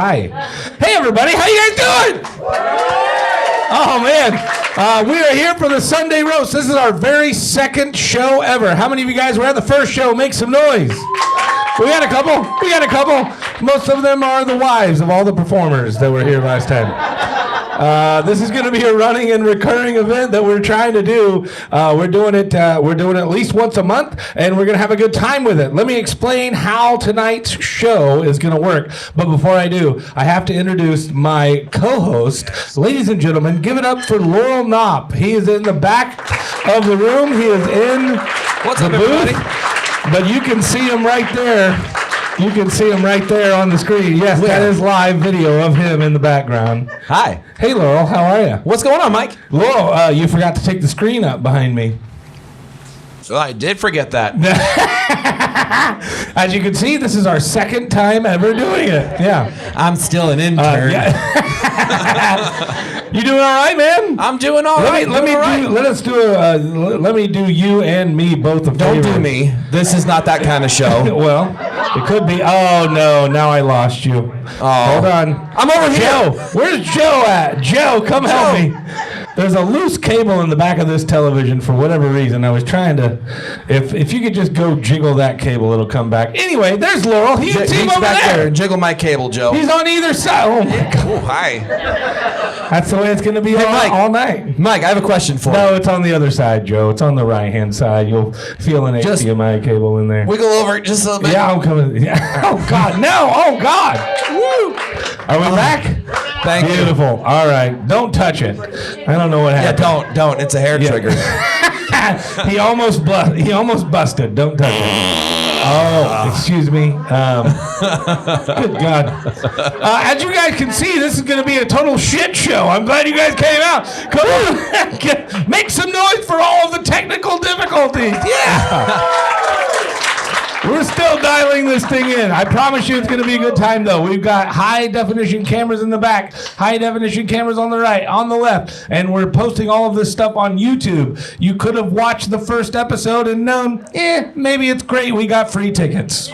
Hi. Hey, everybody. How you guys doing? Oh, man. We are here for the Sunday Roast. This is our very second show ever. How many of you guys were at the first show? Make some noise. We got a couple. Most of them are the wives of all the performers that were here last time. This is going to be a running and recurring event that we're trying to do. We're doing it at least once a month, and we're going to have a good time with it. Let me explain how tonight's show is going to work. But before I do, I have to introduce my co-host. Ladies and gentlemen, give it up for Laurel Knopp. He is in the back of the room. He is in the booth. But you can see him right there. You can see him right there on the screen. Yes, that is live video of him in the background. Hi. Hey, Laurel. How are you? What's going on, Mike? Laurel, you forgot to take the screen up behind me. Well, I did forget that. As you can see, this is our second time ever doing it. Yeah. I'm still an intern. You doing all right, man? I'm doing all right. Let me do you and me both a favor. Don't do me. This is not that kind of show. Well, it could be. Oh, no. Now I lost you. Oh. Hold on. I'm over here. Joe. Where's Joe at? Joe, come help me. There's a loose cable in the back of this television for whatever reason. I was trying to, if you could just go jiggle that cable, it'll come back. Anyway, there's Laurel. He's over back there. Jiggle my cable, Joe. He's on either side. Oh, my God. Oh, hi. That's the way it's going to be all night. Mike, I have a question for you. No, it's on the other side, Joe. It's on the right-hand side. You'll feel an HDMI cable in there. Wiggle over just a little bit. Yeah, I'm coming. Yeah. Oh, God. No. Oh, God. Woo. Are we back? Thank you. Beautiful. All right. Don't touch it. I don't know what happened. Yeah, don't. It's a hair trigger. He almost busted. Don't touch it. Oh, excuse me. Good God. As you guys can see, this is going to be a total shit show. I'm glad you guys came out. Come on. Make some noise for all of the technical difficulties. Yeah. We're still dialing this thing in. I promise you it's going to be a good time, though. We've got high-definition cameras in the back, high-definition cameras on the right, on the left, and we're posting all of this stuff on YouTube. You could have watched the first episode and known, maybe it's great we got free tickets.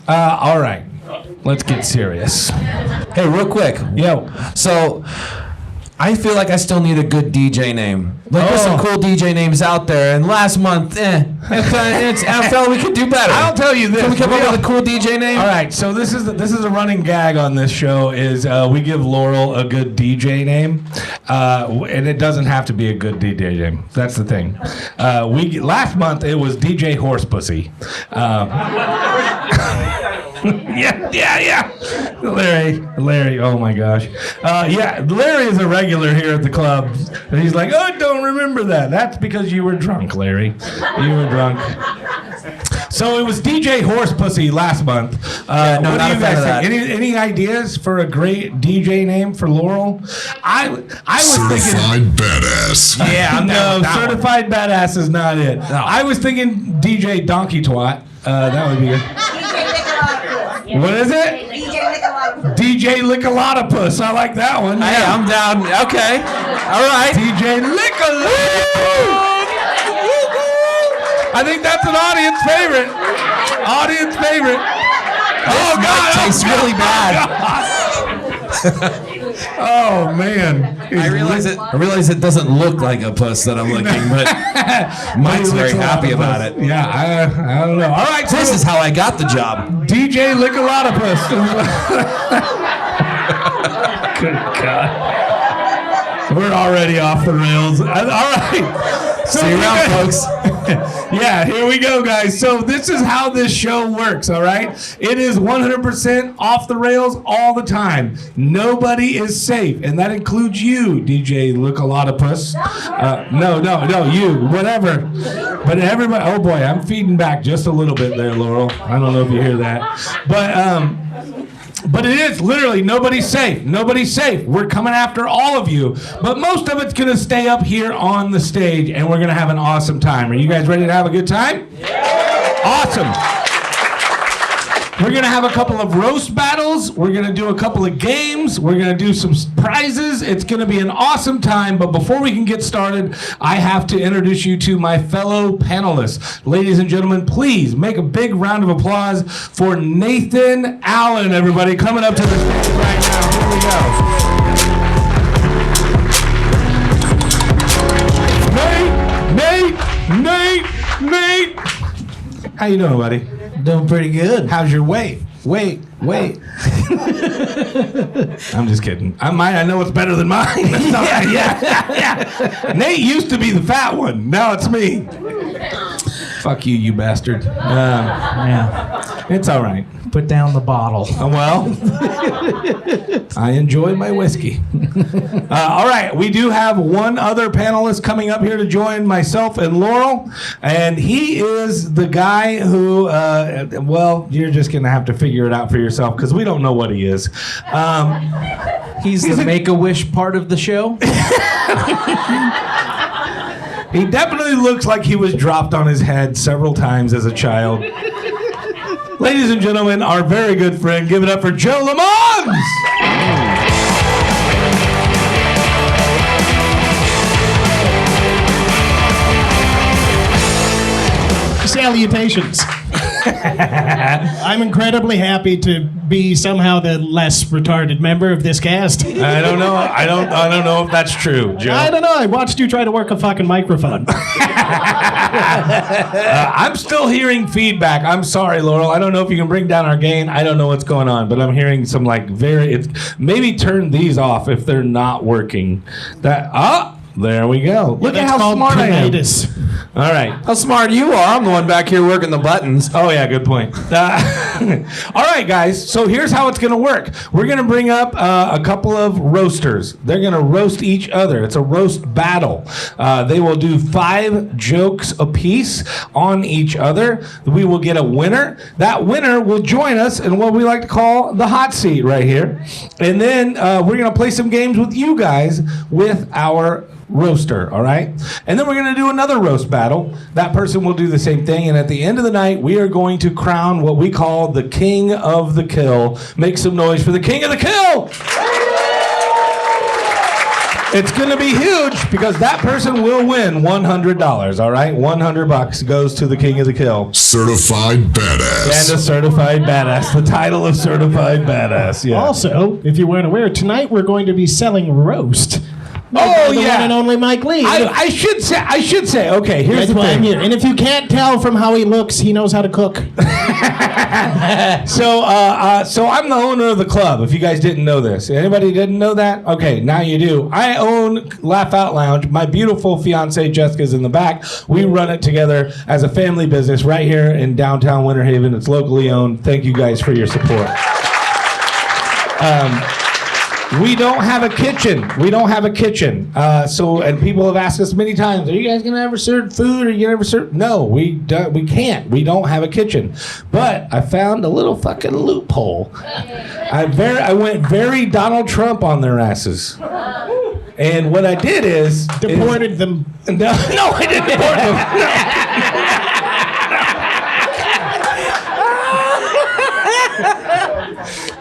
All right. Let's get serious. Hey, real quick. Yo. So, I feel like I still need a good DJ name. There's some cool DJ names out there, and last month, I felt we could do better. I'll tell you this. Can we come up with a cool DJ name? All right, so this is a running gag on this show is we give Laurel a good DJ name, and it doesn't have to be a good DJ name. That's the thing. Last month it was DJ Horsepussy. Yeah. Larry, oh my gosh. Larry is a regular here at the club. And he's like, I don't remember that. That's because you were drunk, Larry. You were drunk. So it was DJ Horsepussy last month. No, what do you guys think? that. Any ideas for a great DJ name for Laurel? I was Certified Badass. Yeah, no, Certified Badass is not it. No. I was thinking DJ Donkey Twat. That would be good. What is it? DJ Lickalotopus. I like that one. Hey, I'm down. Okay. All right. DJ Lickalotopus. I think that's an audience favorite. Audience favorite. Oh, God. Tastes really bad. Oh, man. I realize it doesn't look like a puss that I'm licking, but Mike's very happy about it. Yeah, I don't know. All right, so This is how I got the job. DJ Lickalotopus. Good God. We're already off the rails. All right. So See you around, folks. Yeah, here we go, guys. So this is how this show works, all right? It is 100% off the rails all the time. Nobody is safe, and that includes you, DJ Lickalotopus. No, you, whatever. But everybody, oh boy, I'm feeding back just a little bit there, Laurel. I don't know if you hear that. But it is literally nobody's safe. Nobody's safe. We're coming after all of you. But most of it's going to stay up here on the stage, and we're going to have an awesome time. Are you guys ready to have a good time? Yeah. Awesome. We're going to have a couple of roast battles. We're going to do a couple of games. We're going to do some prizes. It's going to be an awesome time. But before we can get started, I have to introduce you to my fellow panelists. Ladies and gentlemen, please make a big round of applause for Nathan Allen, everybody, coming up to the stage right now. Here we go. Nate! How you doing, buddy? Doing pretty good. How's your weight? Wait. I'm just kidding. I know it's better than mine. Yeah. Nate used to be the fat one. Now it's me. Fuck you, you bastard. Yeah. It's all right. Put down the bottle. Well, I enjoy my whiskey. All right, we do have one other panelist coming up here to join myself and Laurel, and he is the guy who, well, you're just going to have to figure it out for yourself because we don't know what he is. He's the Make-A-Wish part of the show? He definitely looks like he was dropped on his head several times as a child. Ladies and gentlemen, our very good friend, give it up for Joe Lamons! Salutations. I'm incredibly happy to be somehow the less retarded member of this cast. I don't know. I don't know if that's true, Joe. I don't know. I watched you try to work a fucking microphone. I'm still hearing feedback. I'm sorry, Laurel. I don't know if you can bring down our gain. I don't know what's going on, but I'm hearing some maybe turn these off if they're not working. There we go. Look at how smart I am. All right. How smart you are. I'm the one back here working the buttons. Oh, yeah, good point. All right, guys. So here's how it's going to work. We're going to bring up a couple of roasters. They're going to roast each other. It's a roast battle. They will do 5 jokes apiece on each other. We will get a winner. That winner will join us in what we like to call the hot seat right here. And then we're going to play some games with you guys with our roaster, all right? And then we're going to do another roast battle. That person will do the same thing, and at the end of the night, we are going to crown what we call the King of the Kill. Make some noise for the King of the Kill! It's going to be huge because that person will win $100, all right? $100 goes to the King of the Kill. Certified badass. And a certified badass. The title of certified badass, yeah. Also, if you weren't aware, tonight we're going to be selling roast. Oh, the yeah. one and only Mike Lee. I should say, okay, here's That's the why thing. I'm here. And if you can't tell from how he looks, he knows how to cook. So I'm the owner of the club, if you guys didn't know this. Anybody didn't know that? Okay, now you do. I own Laugh Out Lounge. My beautiful fiance Jessica's in the back. We run it together as a family business right here in downtown Winter Haven. It's locally owned. Thank you guys for your support. We don't have a kitchen. And people have asked us many times, are you guys going to ever serve food? Are you going to ever serve? No, we can't. We don't have a kitchen. But I found a little fucking loophole. I went very Donald Trump on their asses. And what I did is... Deported them. No, I didn't deport them.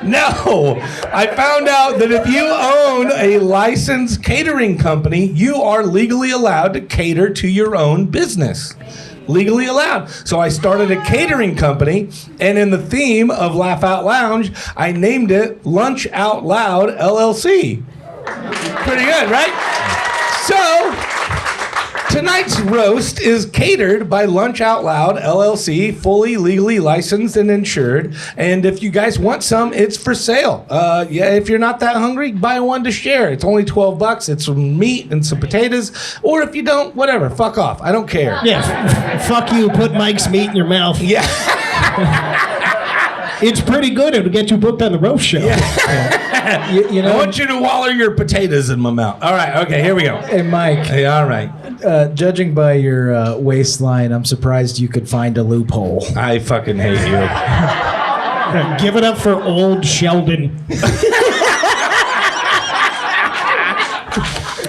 No, I found out that if you own a licensed catering company, you are legally allowed to cater to your own business. Legally allowed. So I started a catering company, and in the theme of Laugh Out Lounge, I named it Lunch Out Loud LLC. Pretty good, right? So... tonight's roast is catered by Lunch Out Loud LLC, fully legally licensed and insured. And if you guys want some, it's for sale. If you're not that hungry, buy one to share. It's only $12. It's some meat and some potatoes. Or if you don't, whatever, fuck off. I don't care. Yeah, fuck you. Put Mike's meat in your mouth. Yeah. It's pretty good. It'll get you booked on the roast show. Yeah. You know, I want you to waller your potatoes in my mouth. All right, okay, here we go. Hey, Mike. Hey, all right. Judging by your waistline, I'm surprised you could find a loophole. I fucking hate you. Give it up for old Sheldon.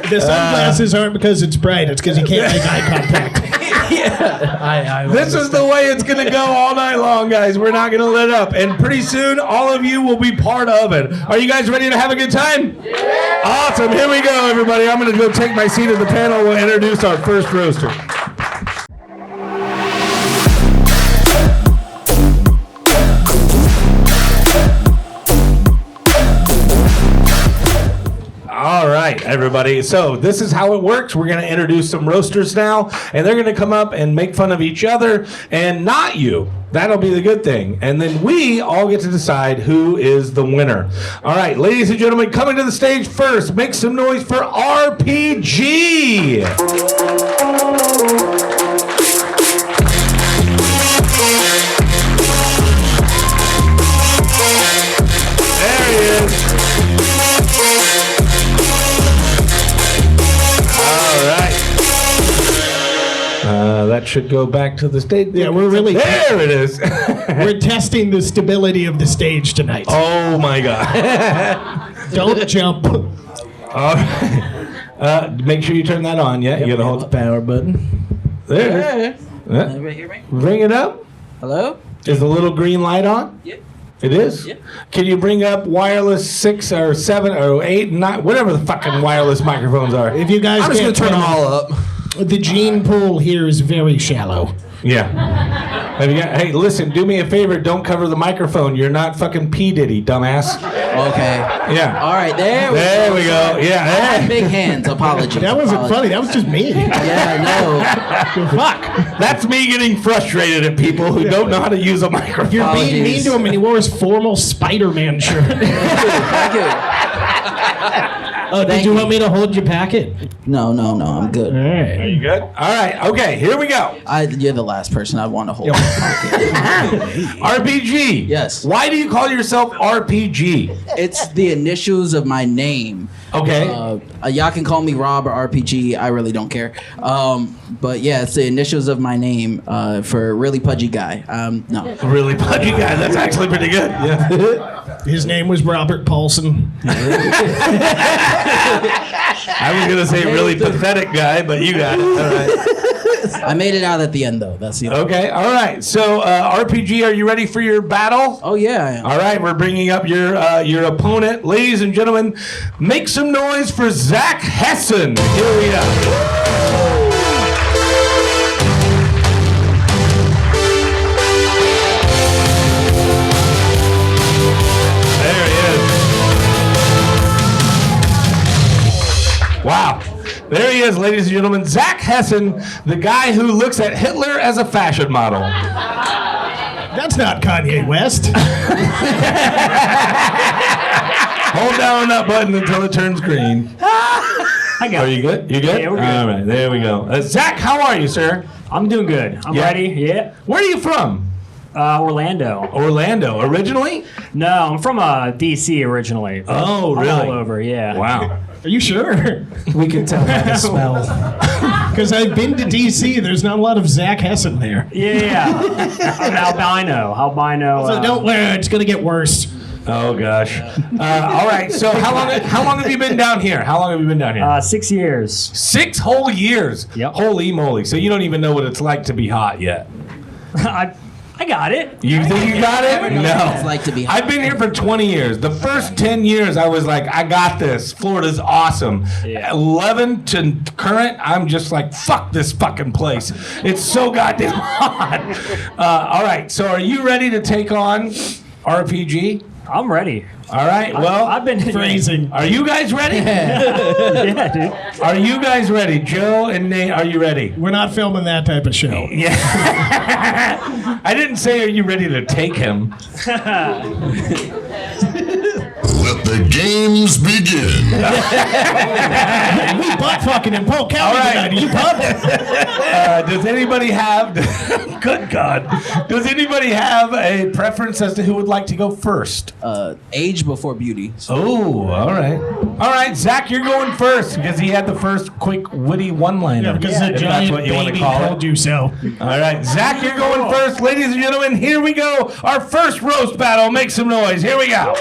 The sunglasses aren't because it's bright. It's because you can't make eye contact. This is the way it's going to go all night long, guys. We're not going to let up. And pretty soon, all of you will be part of it. Are you guys ready to have a good time? Yeah. Awesome. Here we go, everybody. I'm going to go take my seat at the panel. We'll introduce our first roaster. All right, everybody. So this is how it works. We're going to introduce some roasters now, and they're going to come up and make fun of each other and not you. That'll be the good thing. And then we all get to decide who is the winner. All right, ladies and gentlemen, coming to the stage first, make some noise for RPG. There he is. That should go back to the stage. Yeah, we're really... There it is. We're testing the stability of the stage tonight. Oh, my God. Don't jump. All right. Make sure you turn that on. Yeah, you got to hold the power button. There it is. Anybody hear me? Bring it up. Hello? Is the little green light on? Yep. It is? Yep. Can you bring up wireless 6 or 7 or 8, 9, whatever the fucking wireless microphones are? If you guys I'm just going to turn them all up. The gene pool here is very shallow. Yeah. Hey, listen, do me a favor. Don't cover the microphone. You're not fucking P. Diddy, dumbass. Okay. Yeah. All right, there we go. Yeah. I had big hands. Apologies. That wasn't funny. That was just me. Yeah, I know. Fuck. That's me getting frustrated at people who don't know how to use a microphone. You're being mean Apologies. to him, and he wore his formal Spider-Man shirt. Thank you. Oh, did Thank you you. want me to hold your packet? No, I'm good. All right. Are you good? All right. Okay, here we go. You're the last person I want to hold. my pocket. RPG. Yes. Why do you call yourself RPG? It's the initials of my name. Okay. Y'all can call me Rob or RPG. I really don't care. But yeah, it's the initials of my name for really pudgy guy. No. Really pudgy guy. That's actually pretty good. Yeah. His name was Robert Paulson. I was gonna say really pathetic guy, but you got it. All right. I made it out at the end though. That's the Okay. All right. So RPG, are you ready for your battle? Oh yeah, I am. All right, we're bringing up your opponent. Ladies and gentlemen, make some noise for Zach Hessen. Here we go. There he is. Wow. There he is, ladies and gentlemen. Zach Hessen, the guy who looks at Hitler as a fashion model. That's not Kanye West. Hold down that button until it turns green. Are you good? You good? Yeah, we're good. All right, there we go. Zach, how are you, sir? I'm doing good. I'm Yeah. ready. Yeah. Where are you from? Orlando. Orlando, originally? No, I'm from DC originally. Oh, I'm really? all over, yeah. Wow. Are you sure? We can tell by the smell. Because I've been to D.C. There's not a lot of Zach Hessen there. Yeah. I'm albino. So don't worry, it's going to get worse. Oh, gosh. All right, so how long have you been down here? 6 years. 6 whole years? Yep. Holy moly. So you don't even know what it's like to be hot yet. I got it. You think you got it? know what it's like to be hot. I've been here for 20 years. The first 10 years, I was like, I got this. Florida's awesome. Yeah. 11 to current, I'm just like, fuck this fucking place. It's so goddamn hot. All right, so are you ready to take on RPG? I'm ready. All right, well, I've been Phrasing. are you guys ready? Yeah, dude. Are you guys ready? Joe and Nate, are you ready? We're not filming that type of show. Yeah. I didn't say, are you ready to take him? Let the games begin. We butt fucking in Polk County All right. tonight. Are you pumped? Does anybody have, good God, does anybody have a preference as to who would like to go first? Age before beauty. So Oh, all right. All right, Zach, you're going first because he had the first quick, witty one-liner. Yeah, because if the that's giant what you want to baby call told it. you so. All right, Zach, you're going first. Ladies and gentlemen, here we go. Our first roast battle. Make some noise. Here we go.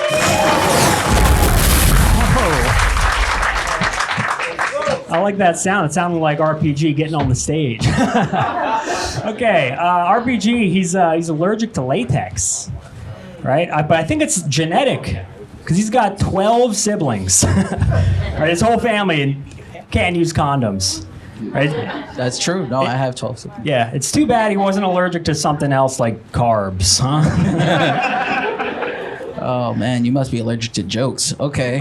I like that sound. It sounded like RPG getting on the stage. Okay, RPG. He's allergic to latex, right? But I think it's genetic because he's got 12 siblings. Right, his whole family can't use condoms. Right? That's true. No, I have 12 siblings. Yeah, it's too bad he wasn't allergic to something else like carbs, huh? Oh man, you must be allergic to jokes. Okay.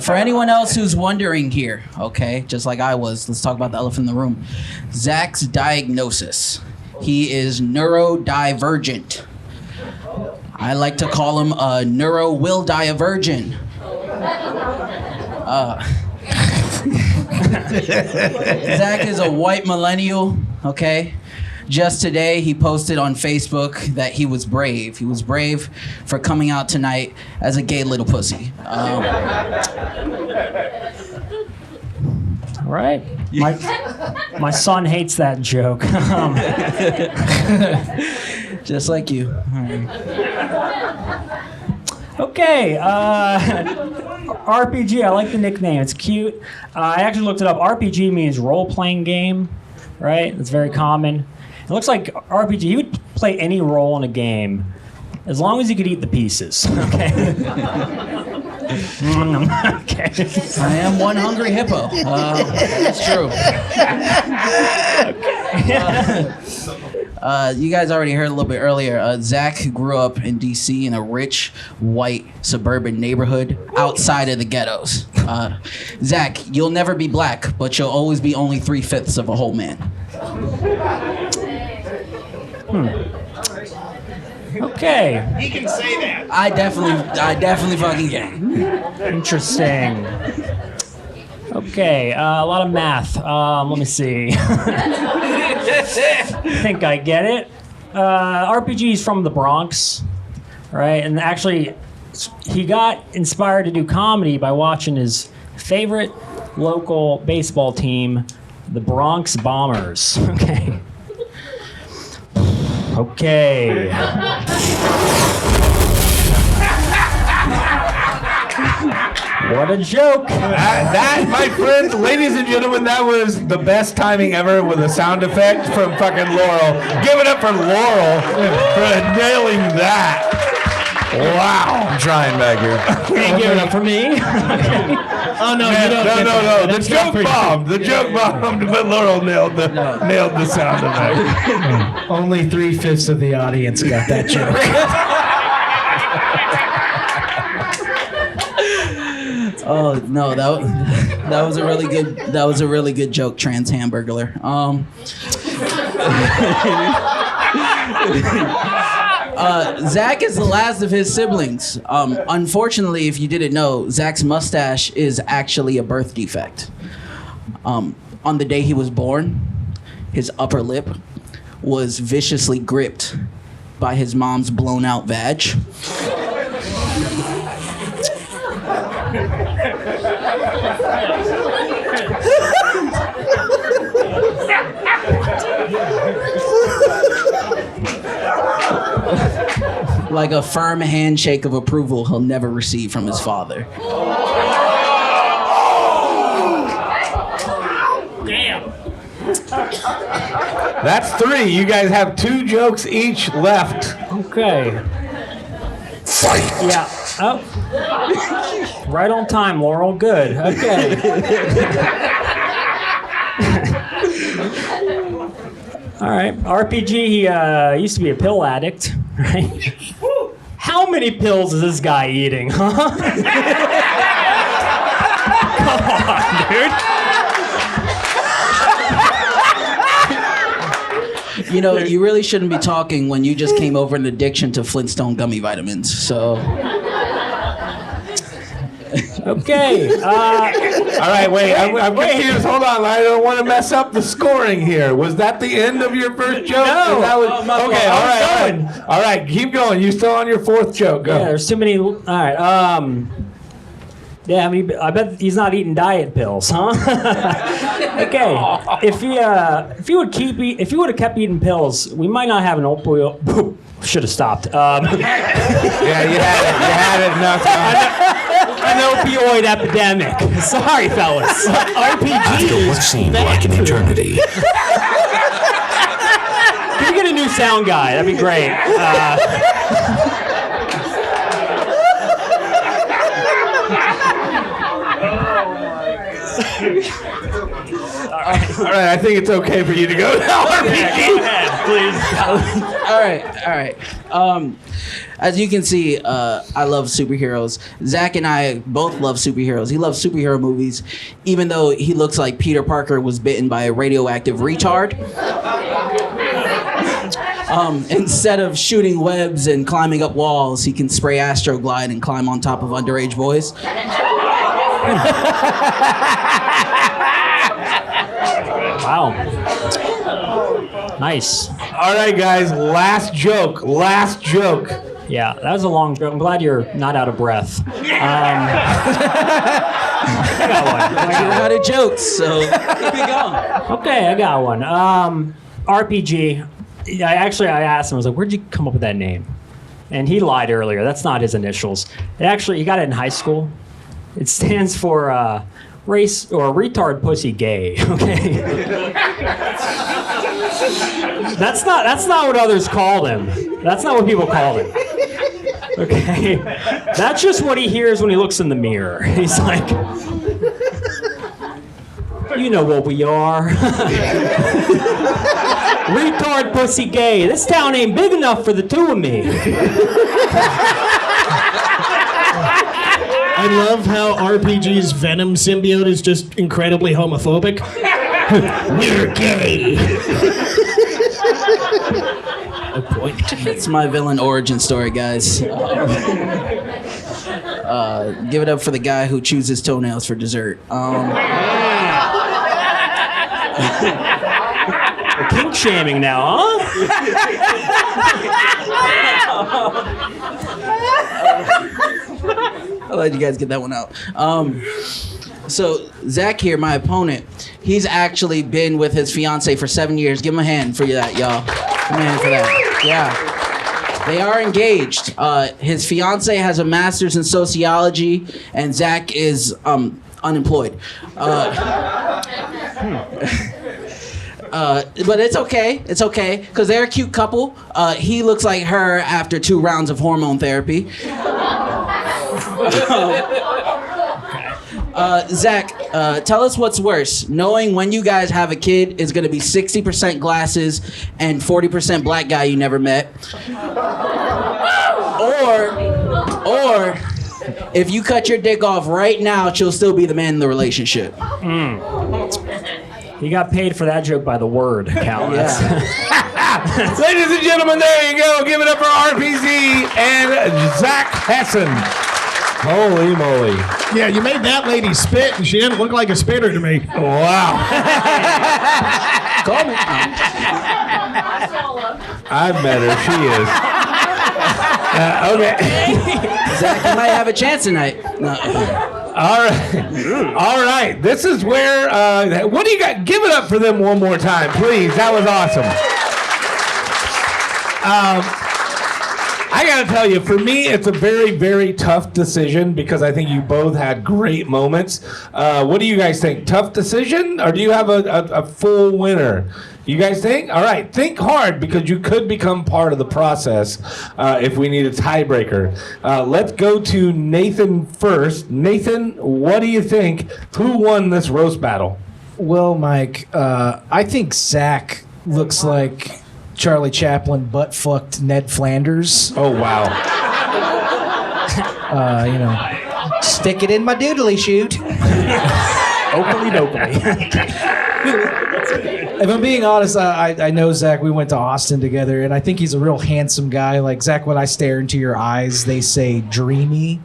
For anyone else who's wondering here, okay, just like I was, let's talk about the elephant in the room. Zach's diagnosis. He is neurodivergent. I like to call him a neuro will die a virgin. Zach is a white millennial, okay? Just today, he posted on Facebook that he was brave. He was brave for coming out tonight as a gay little pussy. All right. My son hates that joke. Just like you. Okay. RPG. I like the nickname. It's cute. I actually looked it up. RPG means role-playing game, right? It's very common. It looks like RPG. He would play any role in a game as long as he could eat the pieces. Okay. Okay. I am one hungry hippo. That's true. You guys already heard a little bit earlier. Zach grew up in D.C. in a rich, white, suburban neighborhood outside of the ghettos. Zach, you'll never be black, but you'll always be only 3/5 of a whole man. Okay. He can say that. I definitely fucking can. Interesting. Okay, a lot of math. Let me see. I think I get it. RPG is from the Bronx, right? And actually, he got inspired to do comedy by watching his favorite local baseball team, the Bronx Bombers. Okay. Okay. What a joke. That, my friends, ladies and gentlemen, that was the best timing ever with a sound effect from fucking Laurel. Give it up for Laurel for nailing that. Wow. I'm trying back here. Can't give it up for me. Oh no, you don't. No. The joke bombed. The joke bombed, but Laurel nailed the sound effect. Only 3/5 of the audience got that joke. Oh no, that was a really good joke, trans hamburglar. Zach is the last of his siblings. Unfortunately, if you didn't know, Zach's mustache is actually a birth defect. On the day he was born, his upper lip was viciously gripped by his mom's blown out vag. Like a firm handshake of approval he'll never receive from his father. That's 3. You guys have 2 jokes each left. Okay. Fight! Yeah. Oh. Right on time, Laurel. Good. Okay. All right. RPG, he used to be a pill addict, right? How many pills is this guy eating, huh? Come on, dude. You know, you really shouldn't be talking when you just came over an addiction to Flintstone gummy vitamins, so... Okay. All right, wait. I'm confused. Hold on. I don't want to mess up the scoring here. Was that the end of your first joke? No. That was, My fault. okay, all right, I was all going. right. All right, keep going. You still on your 4th joke. Go. Yeah, there's too many. All right. Yeah, I bet he's not eating diet pills, huh? Okay. If he would have kept eating pills, we might not have an opioid. Should have stopped. Yeah, you had it enough time. an opioid epidemic. Sorry, fellas. RPG. What seemed like an eternity. Can we get a new sound guy? That'd be great. All right, I think it's okay for you to go now, RPG. Go ahead, please. All right. As you can see, I love superheroes. Zach and I both love superheroes. He loves superhero movies, even though he looks like Peter Parker was bitten by a radioactive retard. Instead of shooting webs and climbing up walls, he can spray Astroglide and climb on top of underage boys. Wow. Nice. All right, guys, last joke. Yeah, that was a long joke. I'm glad you're not out of breath. I got one. You're out of jokes, so keep it going. Okay, I got one. RPG. I asked him, I was like, where'd you come up with that name? And he lied earlier. That's not his initials. He got it in high school. It stands for race or retard pussy gay. Okay. That's not what others called him. That's not what people called him. Okay. That's just what he hears when he looks in the mirror. He's like, you know what we are. Retard pussy gay. This town ain't big enough for the two of me. I love how RPG's Venom symbiote is just incredibly homophobic. We're gay. It's my villain origin story, guys. Give it up for the guy who chews his toenails for dessert. Kink shaming now, huh? I'll let you guys get that one out. So Zach here, my opponent, he's actually been with his fiance for 7 years. Give him a hand for that, y'all. Give him a hand for that. Yeah. They are engaged. His fiance has a master's in sociology, and Zach is unemployed. But it's okay. It's okay, because they're a cute couple. He looks like her after 2 rounds of hormone therapy. Zach, tell us what's worse. Knowing when you guys have a kid is going to be 60% glasses and 40% black guy you never met. Or if you cut your dick off right now, she'll still be the man in the relationship. He got paid for that joke by the word, Cal. Yeah. Ladies and gentlemen, there you go. Give it up for RPZ and Zach Hessen. Holy moly. Yeah, you made that lady spit, and she didn't look like a spitter to me. Wow. Call me. I've met her. She is. Okay. Zach, you might have a chance tonight. No. All right. This is where, what do you got? Give it up for them one more time, please. That was awesome. I got to tell you, for me, it's a very, very tough decision because I think you both had great moments. What do you guys think? Tough decision, or do you have a full winner? You guys think? All right, think hard because you could become part of the process if we need a tiebreaker. Let's go to Nathan first. Nathan, what do you think? Who won this roast battle? Well, Mike, I think Zach looks like Charlie Chaplin butt-fucked Ned Flanders. Oh, wow. Stick it in my doodly chute. Oakley dokley. If I'm being honest, I know Zach. We went to Austin together, and I think he's a real handsome guy. Like, Zach, when I stare into your eyes, they say dreamy.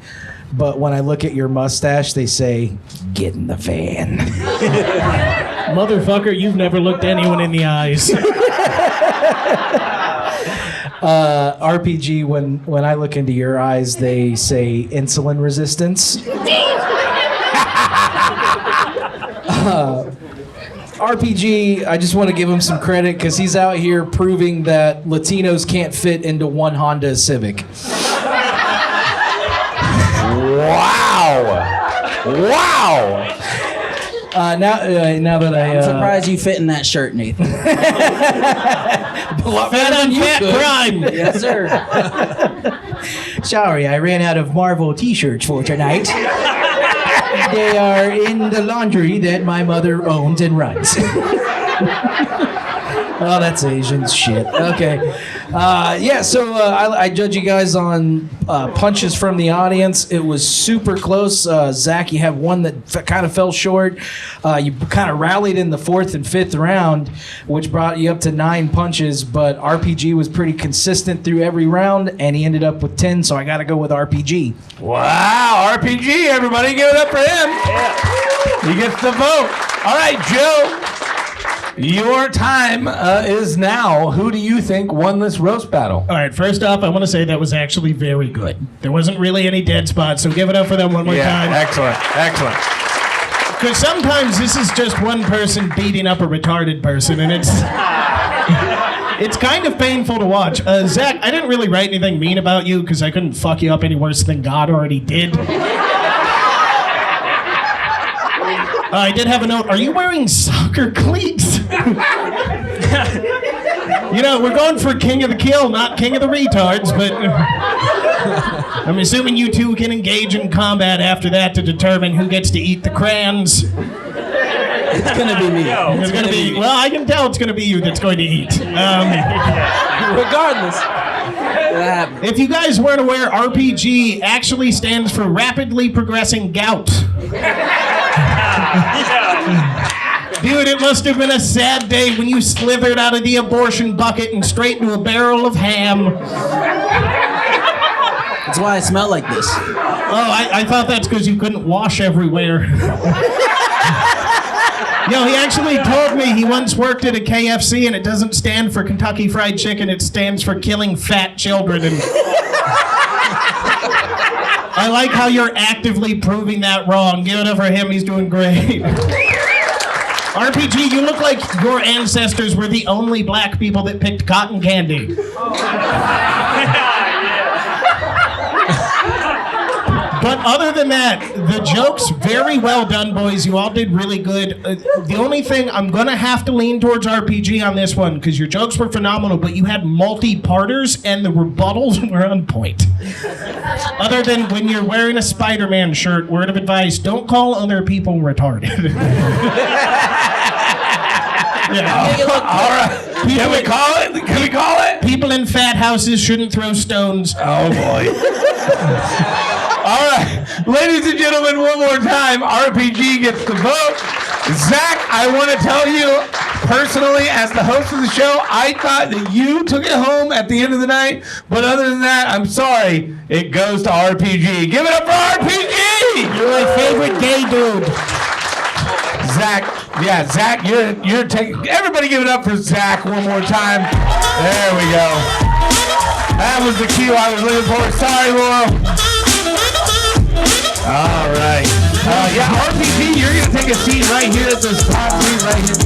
But when I look at your mustache, they say, get in the van. Motherfucker, you've never looked anyone in the eyes. RPG, when I look into your eyes, they say insulin resistance. RPG, I just want to give him some credit because he's out here proving that Latinos can't fit into one Honda Civic. Wow. Wow. Now that I'm surprised you fit in that shirt, Nathan. Fat on fat crime. Yes, sir. Sorry, I ran out of Marvel T-shirts for tonight. They are in the laundry that my mother owns and runs. Oh, that's Asian shit. Okay. So I judge you guys on punches from the audience. It was super close. Zach, you have one that kind of fell short. You kind of rallied in the 4th and 5th round, which brought you up to 9 punches. But RPG was pretty consistent through every round, and he ended up with 10, so I got to go with RPG. Wow, RPG, everybody give it up for him. He gets the vote. All right, Joe, your time is now. Who do you think won this roast battle? All right, first off, I want to say that was actually very good. There wasn't really any dead spots, so give it up for them one more time. Excellent. Because sometimes this is just one person beating up a retarded person, and it's kind of painful to watch. Zach, I didn't really write anything mean about you because I couldn't fuck you up any worse than God already did. I did have a note. Are you wearing soccer cleats? You know, we're going for King of the Kill, not King of the Retards, but I'm assuming you two can engage in combat after that to determine who gets to eat the crayons. It's gonna be me. It's gonna be, well, I can tell it's gonna be you that's going to eat. Regardless. If you guys weren't aware, RPG actually stands for Rapidly Progressing Gout. Dude, it must have been a sad day when you slithered out of the abortion bucket and straight into a barrel of ham. That's why I smell like this. Oh, I thought that's because you couldn't wash everywhere. Yo, he actually told me he once worked at a KFC and it doesn't stand for Kentucky Fried Chicken, it stands for killing fat children. And I like how you're actively proving that wrong. Give it up for him, he's doing great. RPG, you look like your ancestors were the only black people that picked cotton candy. But other than that, the jokes, very well done, boys. You all did really good. The only thing, I'm going to have to lean towards RPG on this one, because your jokes were phenomenal, but you had multi-parters, and the rebuttals were on point. Other than when you're wearing a Spider-Man shirt, word of advice, don't call other people retarded. Yeah. All right. Can we call it? Can we call it? People in fat houses shouldn't throw stones. Oh, boy. All right. Ladies and gentlemen, one more time, RPG gets the vote. Zach, I want to tell you, personally, as the host of the show, I thought that you took it home at the end of the night. But other than that, I'm sorry. It goes to RPG. Give it up for RPG! You're my favorite gay dude. Zach, you're taking. Everybody give it up for Zach one more time. There we go. That was the cue I was looking for. Sorry, Laurel. All right. RPG, you're going to take a seat right here at this top seat right here.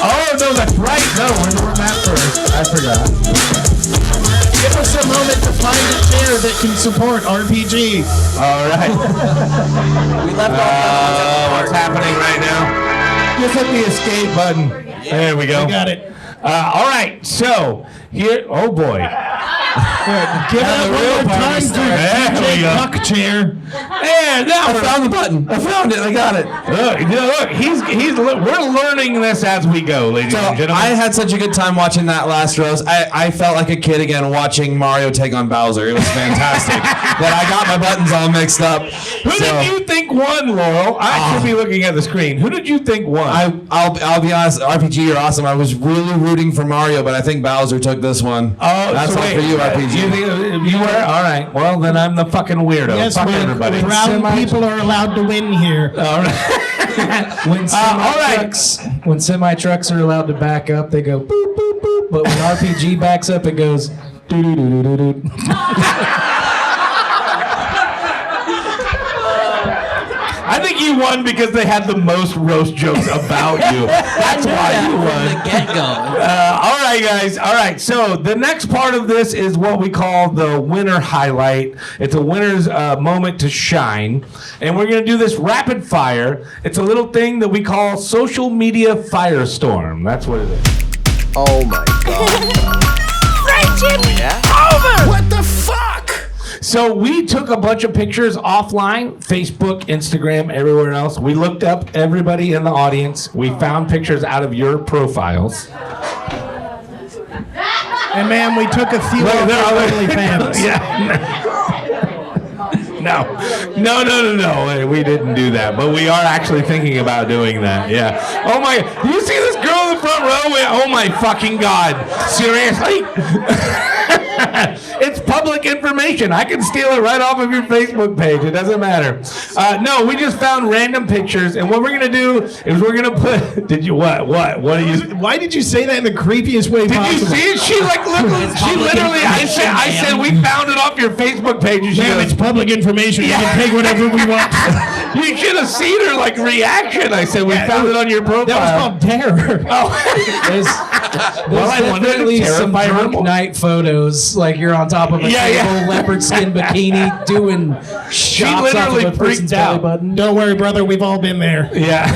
Oh, no, that's right. No, we're doing that first. I forgot. Give us a moment to find a chair that can support RPG. All right. We left off. What's happening right now? Just hit the escape button. There we go. We got it. All right, so here, oh boy. Give it up one more time for There we go. Buck chair. There, now I found the button. I found it. I got it. Look, we're learning this as we go, ladies So and gentlemen. I had such a good time watching that last roast. I felt like a kid again watching Mario take on Bowser. It was fantastic. But I got my buttons all mixed up. Who did you think won, Laurel? I should be looking at the screen. Who did you think won? I'll be honest. RPG, you're awesome. I was really rooting for Mario, but I think Bowser took this one. Oh, that's so all wait, for you, RPG. You were? All right. Well, then I'm the fucking weirdo. Yes, Fuck man. everybody. Brown people are allowed to win here. All right. When semi trucks are allowed to back up, they go boop boop boop. But when RPG backs up, it goes doo doo doo doo doo doo. I think think you won because they had the most roast jokes about you. That's why you won. From the get-go. All right, guys. All right. So the next part of this is what we call the winner highlight. It's a winner's moment to shine. And we're going to do this rapid fire. It's a little thing that we call social media firestorm. That's what it is. Oh my god. Friendship over! What the fuck? So we took a bunch of pictures offline, Facebook, Instagram, everywhere else. We looked up everybody in the audience. We found pictures out of your profiles. And man, we took a few Look, of they're our all- OnlyFans. No, we didn't do that, but we are actually thinking about doing that. Yeah. Oh my! Do you see this girl in the front row? Oh my fucking god! Seriously? It's public information. I can steal it right off of your Facebook page. It doesn't matter. No, we just found random pictures, and what we're gonna do is we're gonna put. Did you what? What? What are you? Why did you say that in the creepiest way Did you possible? see it? She like look. She literally. I said we found it off your Facebook page, and she Damn, goes, it's public information. We can take whatever we want. You should have seen her like reaction. I said we found it on your profile. That was called terror. Oh. There's Well, I wondered if definitely some terrified drunk her. night photos, like you're on top of a Yeah, table, yeah. leopard skin bikini, doing shots off of literally a person's freaked belly out. button. Don't worry, brother. We've all been there. Yeah.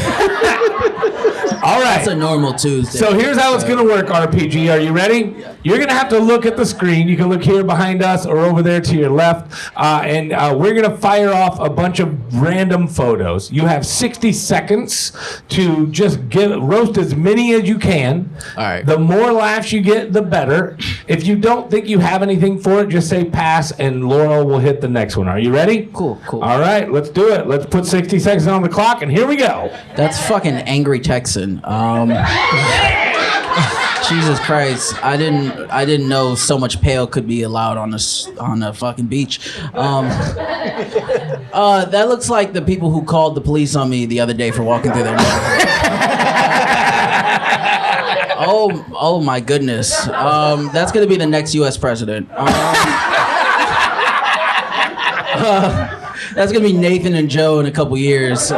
All right. It's a normal Tuesday. So here's how it's going to work, RPG. Are you ready? You're going to have to look at the screen. You can look here behind us or over there to your left. And we're going to fire off a bunch of random photos. You have 60 seconds to just roast as many as you can. All right. The more laughs you get, the better. If you don't think you have anything for it, just say pass, and Laurel will hit the next one. Are you ready? Cool. All right, let's do it. Let's put 60 seconds on the clock, and here we go. That's fucking angry Texan. Jesus Christ! I didn't know so much pale could be allowed on a fucking beach. That looks like the people who called the police on me the other day for walking through their neighborhood. Oh my goodness! That's gonna be the next U.S. president. That's gonna be Nathan and Joe in a couple years.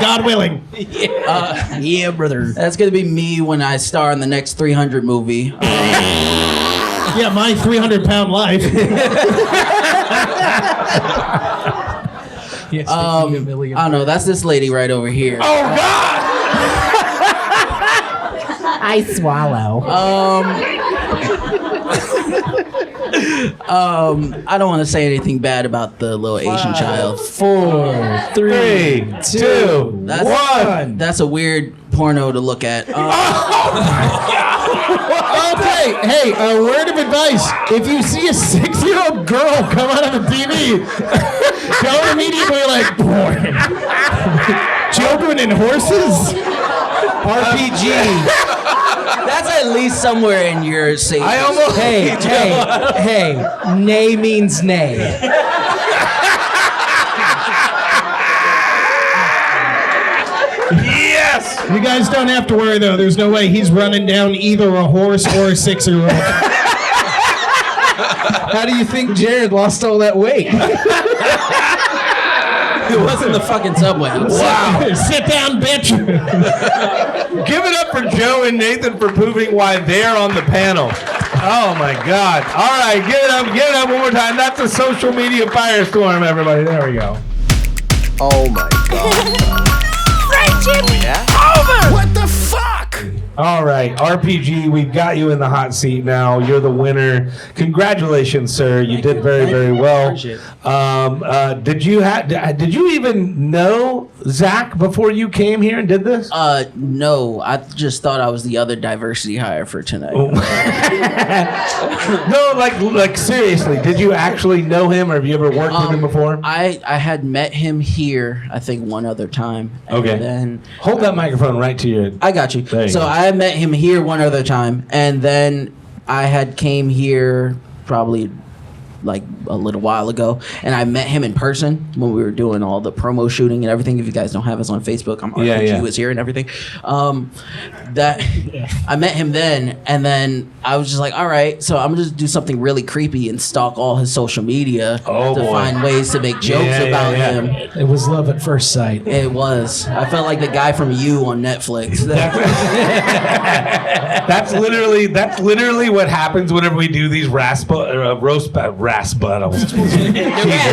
God willing. Yeah, brother. That's gonna be me when I star in the next 300 movie. Yeah, my 300-pound life. I don't know. That's this lady right over here. Oh, God! I swallow. I don't want to say anything bad about the little Asian child. 4, 3, 2, That's 1. That's a weird porno to look at. Okay, hey, a word of advice. If you see a 6-year-old girl come out of the TV, don't immediately like, boy, children and horses? RPG. That's at least somewhere in your safe. I almost. Hey, nay means nay. Yes! You guys don't have to worry, though. There's no way he's running down either a horse or a 6-year-old. How do you think Jared lost all that weight? It wasn't the fucking subway. Wow. Sit down, bitch. Give it up for Joe and Nathan for proving why they're on the panel. Oh my God. All right, give it up one more time. That's a social media firestorm, everybody. There we go. Oh my god. Friendship over! What the fuck? All right, RPG, we've got you in the hot seat now. You're the winner. Congratulations, sir. You did very, very well. Appreciate it. Did you even know Zach before you came here and did this? No, I just thought I was the other diversity hire for tonight. No, like seriously, did you actually know him, or have you ever worked with him before? I had met him here, I think, one other time. And Okay. then Hold that microphone right to your. I got you. There you So go. I met him here one other time, and then I had came here probably like a little while ago, and I met him in person when we were doing all the promo shooting and everything. If you guys don't have us on Facebook, I'm RPG was here and everything. That I met him then, and then I was just like, all right, so I'm gonna just do something really creepy and stalk all his social media to find ways to make jokes about him. It was love at first sight. It was. I felt like the guy from You on Netflix. That's literally what happens whenever we do these roast battles. Jesus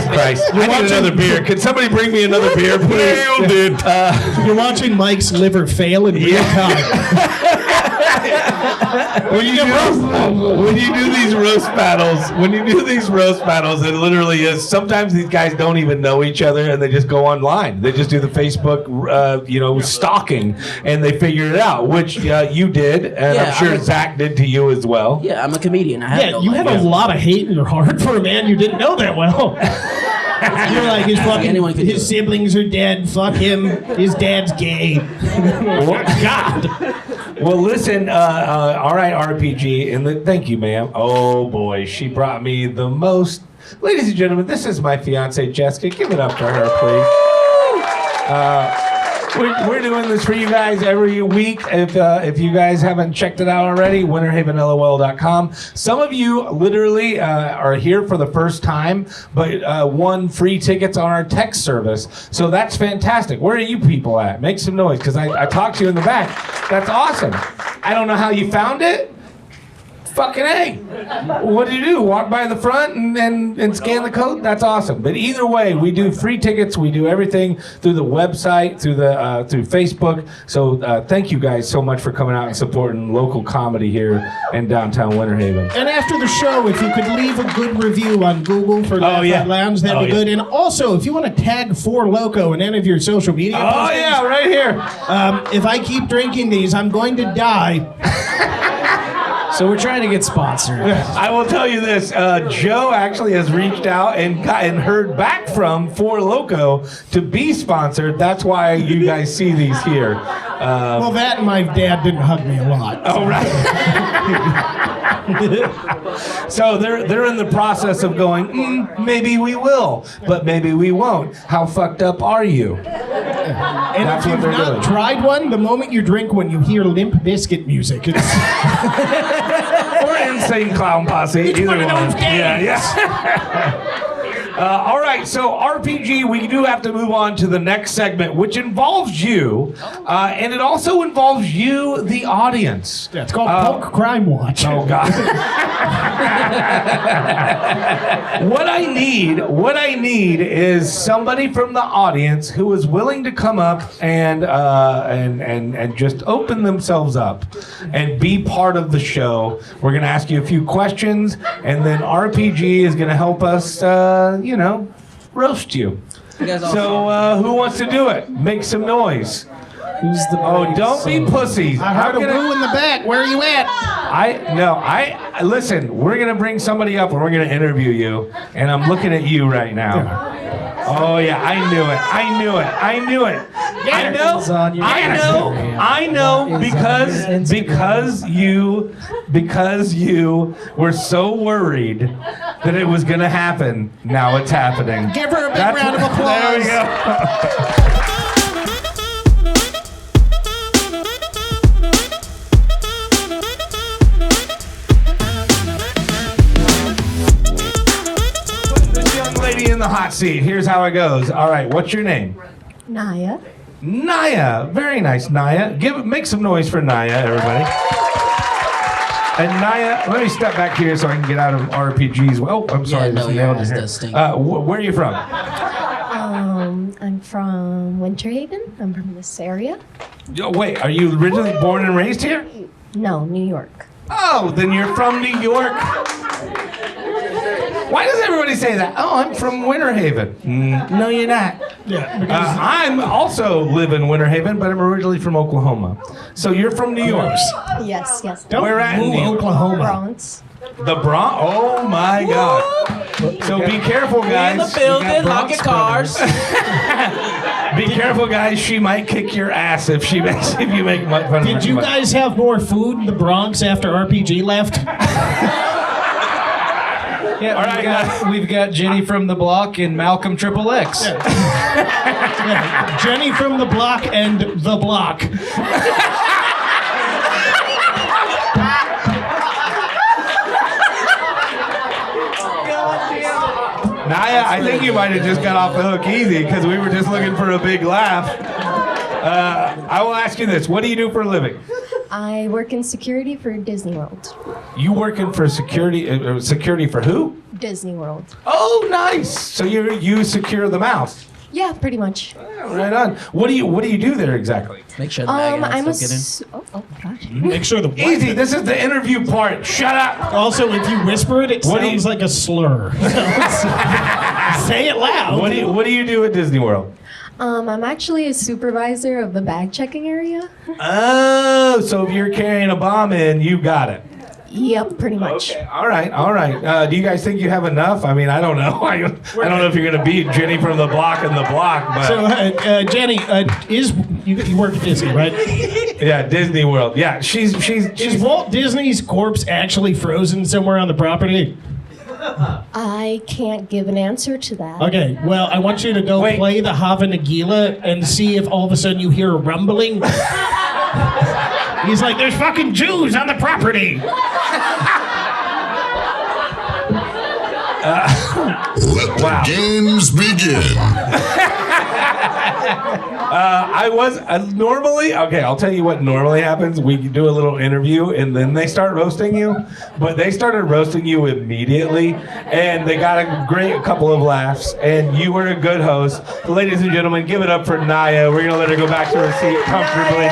Christ! I need another beer. Can somebody bring me another beer, please? You're watching Mike's liver fail in real time. When you do these roast battles, it literally is. Sometimes these guys don't even know each other, and they just go online. They just do the Facebook, stalking, and they figure it out. Which you did, and I'm sure Zach did to you as well. Yeah, I'm a comedian. You have a lot of hate in your heart for a man you didn't know that well. You're like, his siblings are dead. Fuck him. His dad's gay. God. Well, listen. All right, RPG, and thank you, ma'am. Oh boy, she brought me the most. Ladies and gentlemen, this is my fiance, Jessica. Give it up for her, please. We're doing this for you guys every week. If you guys haven't checked it out already, winterhavenlol.com. Some of you literally are here for the first time, but won free tickets on our text service. So that's fantastic. Where are you people at? Make some noise, because I talked to you in the back. That's awesome. I don't know how you found it. Fucking A. What do you do? Walk by the front and scan the code? That's awesome. But either way, we do free tickets. We do everything through the website, through Facebook. So thank you guys so much for coming out and supporting local comedy here in downtown Winter Haven. And after the show, if you could leave a good review on Google for Laugh Out Lounge, that'd be good. And also, if you want to tag 4 Loco in any of your social media postings, right here. If I keep drinking these, I'm going to die. So we're trying to get sponsored. I will tell you this. Joe actually has reached out and heard back from 4 Loco to be sponsored. That's why you guys see these here. Well, that and my dad didn't hug me a lot. Oh, right. So they're in the process of going, maybe we will, but maybe we won't. How fucked up are you? And if you've not tried one, the moment you drink one, you hear Limp Bizkit music. It's or Insane Clown Posse. It's either one of those days. Yeah. All right, so RPG, we do have to move on to the next segment, which involves you, and it also involves you, the audience. Yeah, it's called Punk Crime Watch. Oh God. What I need is somebody from the audience who is willing to come up and just open themselves up and be part of the show. We're gonna ask you a few questions, and then RPG is gonna help us, roast you. So who wants to do it? Make some noise. Who's the don't be pussies. I heard a boo in the back. Where are you at? Listen, we're going to bring somebody up and we're going to interview you. And I'm looking at you right now. Oh, yeah, I knew it. I know because you were so worried that it was going to happen. Now it's happening. Give her a big round of applause. There we go. In the hot seat. Here's how it goes. All right, what's your name? Naya. Naya. Very nice, Naya. Make some noise for Naya, everybody. And Naya, let me step back here so I can get out of RPGs. Oh, I'm sorry. Yeah, no, just your nailed ass it here. does stink. Where are you from? I'm from Winter Haven. I'm from this area. Wait, are you originally born and raised here? No, New York. Oh, then you're from New York. Why does everybody say that? Oh, I'm from Winter Haven. No, you're not. Yeah, I'm also live in Winter Haven, but I'm originally from Oklahoma. So you're from New York. Yes. Where at in Oklahoma? Bronx. The Bronx? Oh my God. So be careful, guys. In the building, lock your cars. Be careful, guys. She might kick your ass if you make fun of her. Did you guys have more food in the Bronx after RPG left? Yeah, All right, we've got Jenny from the Block and Malcolm Triple X. Yeah, Jenny from the Block and the Block. Naya, I think you might have just got off the hook easy because we were just looking for a big laugh. I will ask you this. What do you do for a living? I work in security for Disney World. You working for security? Security for who? Disney World. Oh, nice. So you secure the mouth. Yeah, pretty much. Right on. What do you do there exactly? Make sure the I'm a. don't get in. Oh gosh. Make sure the Easy. This is the interview part. Shut up. Also, if you whisper it, it What do you- sounds like a slur. Say it loud. What do you do at Disney World? I'm actually a supervisor of the bag checking area. Oh, so if you're carrying a bomb in, you got it. Yep, pretty much. Okay. All right. Do you guys think you have enough? I mean, I don't know. I don't know if you're gonna beat Jenny from the Block and the Block, but So, Jenny, you work at Disney, right? yeah, Disney World. Yeah, she's Is Walt Disney's corpse actually frozen somewhere on the property? I can't give an answer to that. Okay, well, I want you to go Wait. play the Hava Nagila and see if all of a sudden you hear a rumbling. He's like, there's fucking Jews on the property. Let the games begin. Normally, okay, I'll tell you what normally happens. We do a little interview and then they start roasting you, but they started roasting you immediately and they got a couple of laughs and you were a good host. Ladies and gentlemen, give it up for Naya. We're gonna let her go back to her seat comfortably.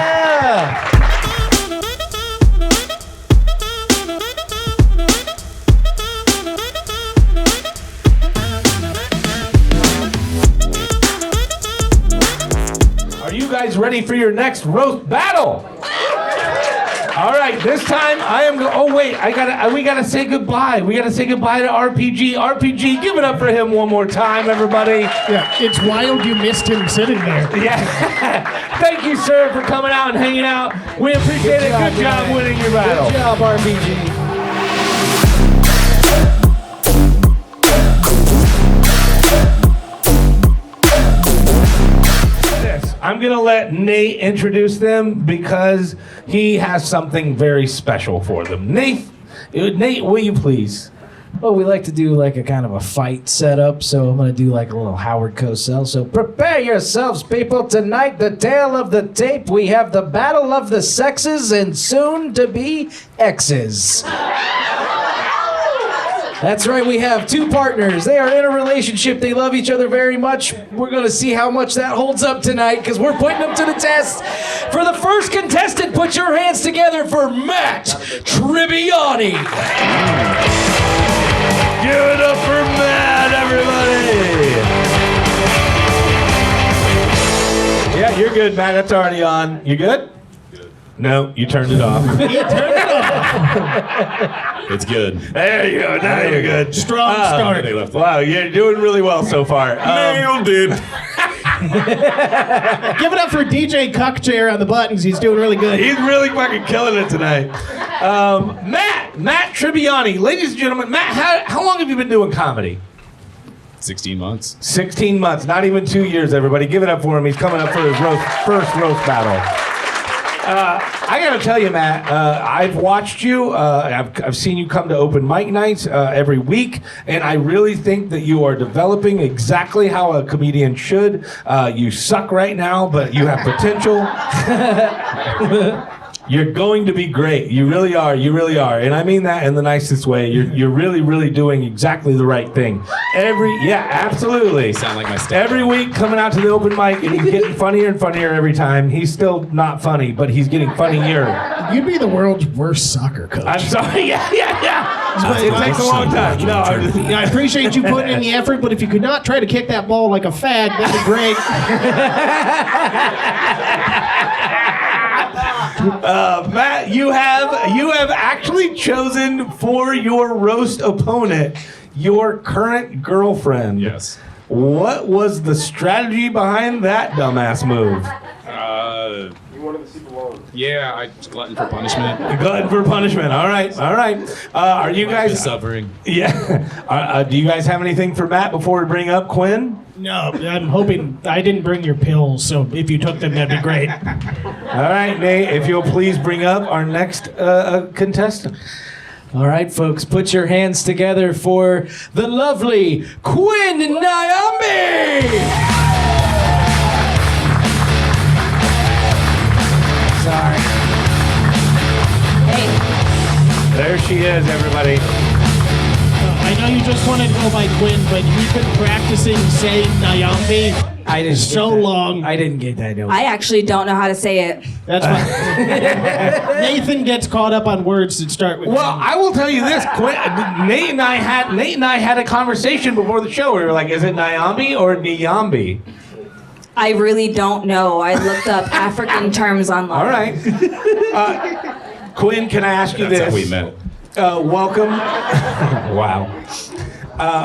Are you guys ready for your next roast battle? All right, this time I am going. Oh wait, we gotta say goodbye. We gotta say goodbye to RPG. RPG, give it up for him one more time, everybody. Yeah, it's wild you missed him sitting there. Yeah. Thank you, sir, for coming out and hanging out. We appreciate it. Good job winning your battle. Good job, RPG. I'm gonna let Nate introduce them because he has something very special for them. Nate, will you please? Well, we like to do like a kind of a fight setup, so I'm gonna do like a little Howard Cosell. So prepare yourselves, people. Tonight, the tale of the tape. We have the battle of the sexes and soon to be exes. That's right, we have two partners. They are in a relationship. They love each other very much. We're going to see how much that holds up tonight because we're putting them to the test. For the first contestant, put your hands together for Matt Tribbiani. Give it up for Matt, everybody. Yeah, you're good, Matt. That's already on. You good? No, you turned it off. It's good. There you go. Now you're good. Strong start. They left it. Wow, you're doing really well so far. Nailed it. Give it up for DJ Cuckchair on the buttons. He's doing really good. He's really fucking killing it tonight. Matt Tribbiani. Ladies and gentlemen, Matt, how long have you been doing comedy? 16 months. 16 months, not even 2 years, everybody. Give it up for him. He's coming up for his first roast battle. I gotta tell you, Matt, I've watched you. I've seen you come to open mic nights every week, and I really think that you are developing exactly how a comedian should. You suck right now, but you have potential. You're going to be great. You really are. You really are. And I mean that in the nicest way. You're really, really doing exactly the right thing. Absolutely. Sound like my stuff. Every week coming out to the open mic and he's getting funnier and funnier every time. He's still not funny, but he's getting funnier. You'd be the world's worst soccer coach. I'm sorry. Yeah. It takes a long time. No, I appreciate you putting in the effort, but if you could not try to kick that ball like a fag, that'd be great. Matt, you have actually chosen for your roast opponent your current girlfriend. Yes. What was the strategy behind that dumbass move? Yeah, I glutton for punishment. Glutton for punishment. All right. Are you Life is guys suffering. Yeah. Do you guys have anything for Matt before we bring up Quinn? No, I'm hoping I didn't bring your pills, so if you took them, that'd be great. All right, Nate, if you'll please bring up our next contestant. All right, folks, put your hands together for the lovely Quinn Nyambi. Sorry. Hey, There she is, everybody. I know you just wanted to go by Quinn, but you've been practicing saying Nyambi I didn't so get that. long. I didn't get that. No. I actually don't know how to say it. That's why Nathan gets caught up on words that start with. Well, I will tell you this, Nate and I had a conversation before the show. We were like, is it Nyambi or Nyambi? I really don't know. I looked up African terms online. All right. Quinn, can I ask you That's this? how we met. Welcome. Wow.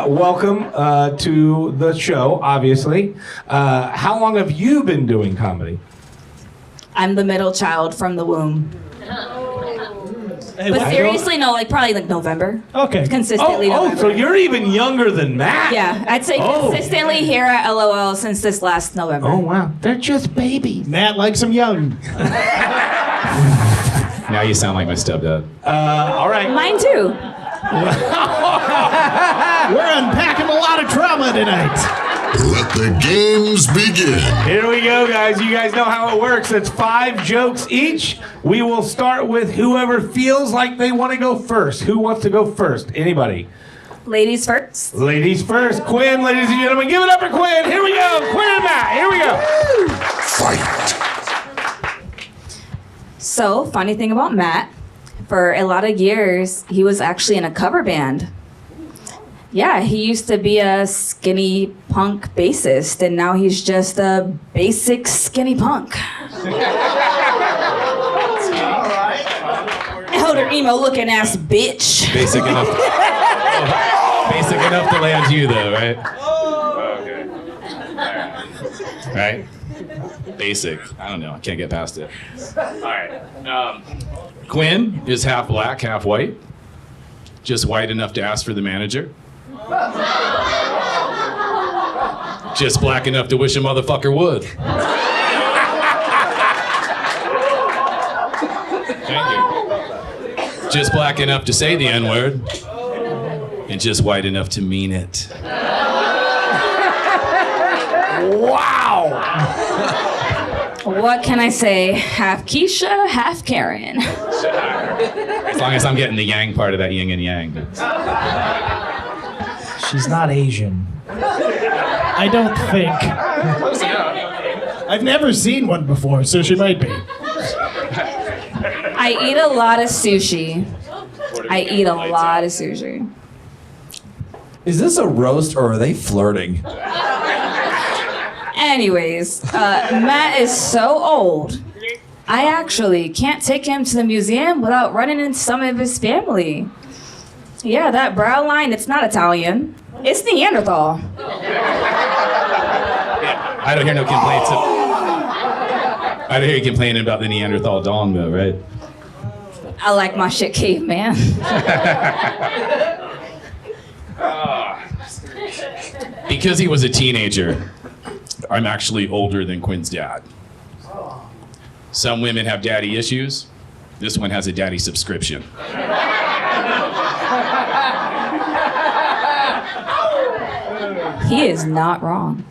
Welcome to the show, obviously. How long have you been doing comedy? I'm the middle child from the womb. Hey, But what- seriously, no, probably November. Okay. Consistently November. So you're even younger than Matt. Yeah, I'd say Oh. consistently here at LOL since this last November. Oh, wow. They're just babies. Matt likes him young. Now you sound like my stepdad. All right. Mine too. We're unpacking a lot of trauma tonight. Let the games begin. Here we go, guys. You guys know how it works. It's 5 jokes each. We will start with whoever feels like they want to go first. Who wants to go first? Anybody? Ladies first. Ladies first. Quinn, ladies and gentlemen, give it up for Quinn. Here we go. Quinn and Matt. Here we go. Fight. So, funny thing about Matt, for a lot of years, he was actually in a cover band. Yeah, he used to be a skinny punk bassist, and now he's just a basic skinny punk. Elder emo looking ass bitch. Basic enough. Basic enough to land you, though, right? Okay. Right? Basic. I don't know. I can't get past it. All right. Quinn is half black, half white. Just white enough to ask for the manager. Just black enough to wish a motherfucker would. Thank you. Just black enough to say the N-word. And just white enough to mean it. Wow. What can I say? Half Keisha, half Karen. As long as I'm getting the yang part of that yin and yang. She's not Asian. I don't think. I've never seen one before, so she might be. I eat a lot of sushi. Is this a roast or are they flirting? Anyways, Matt is so old. I actually can't take him to the museum without running into some of his family. Yeah, that brow line, it's not Italian. It's Neanderthal. I don't hear no complaints. I don't hear you complaining about the Neanderthal dong, though, right? I like my shit caveman. Because he was a teenager, I'm actually older than Quinn's dad. Some women have daddy issues. This one has a daddy subscription. He is not wrong.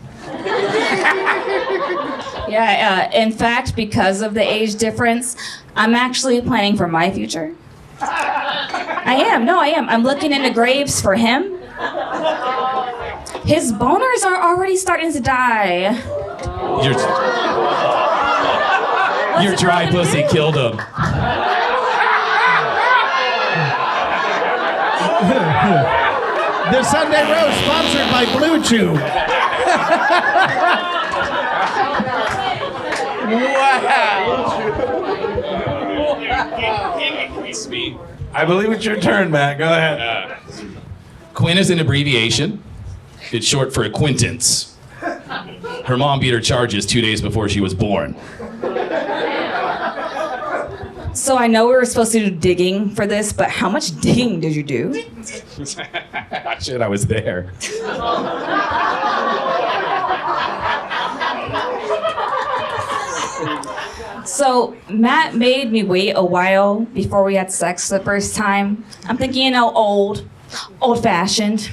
Yeah, in fact, because of the age difference, I'm actually planning for my future. I am. I'm looking into graves for him. His boners are already starting to die. Your dry pussy killed him. The Sunday Roast, sponsored by Blue Chew. I believe it's your turn, Matt. Go ahead. Quinn is an abbreviation. It's short for acquaintance. Her mom beat her charges 2 days before she was born. So I know we were supposed to do digging for this, but how much digging did you do? Shit, I was there. So Matt made me wait a while before we had sex the first time. I'm thinking, old-fashioned.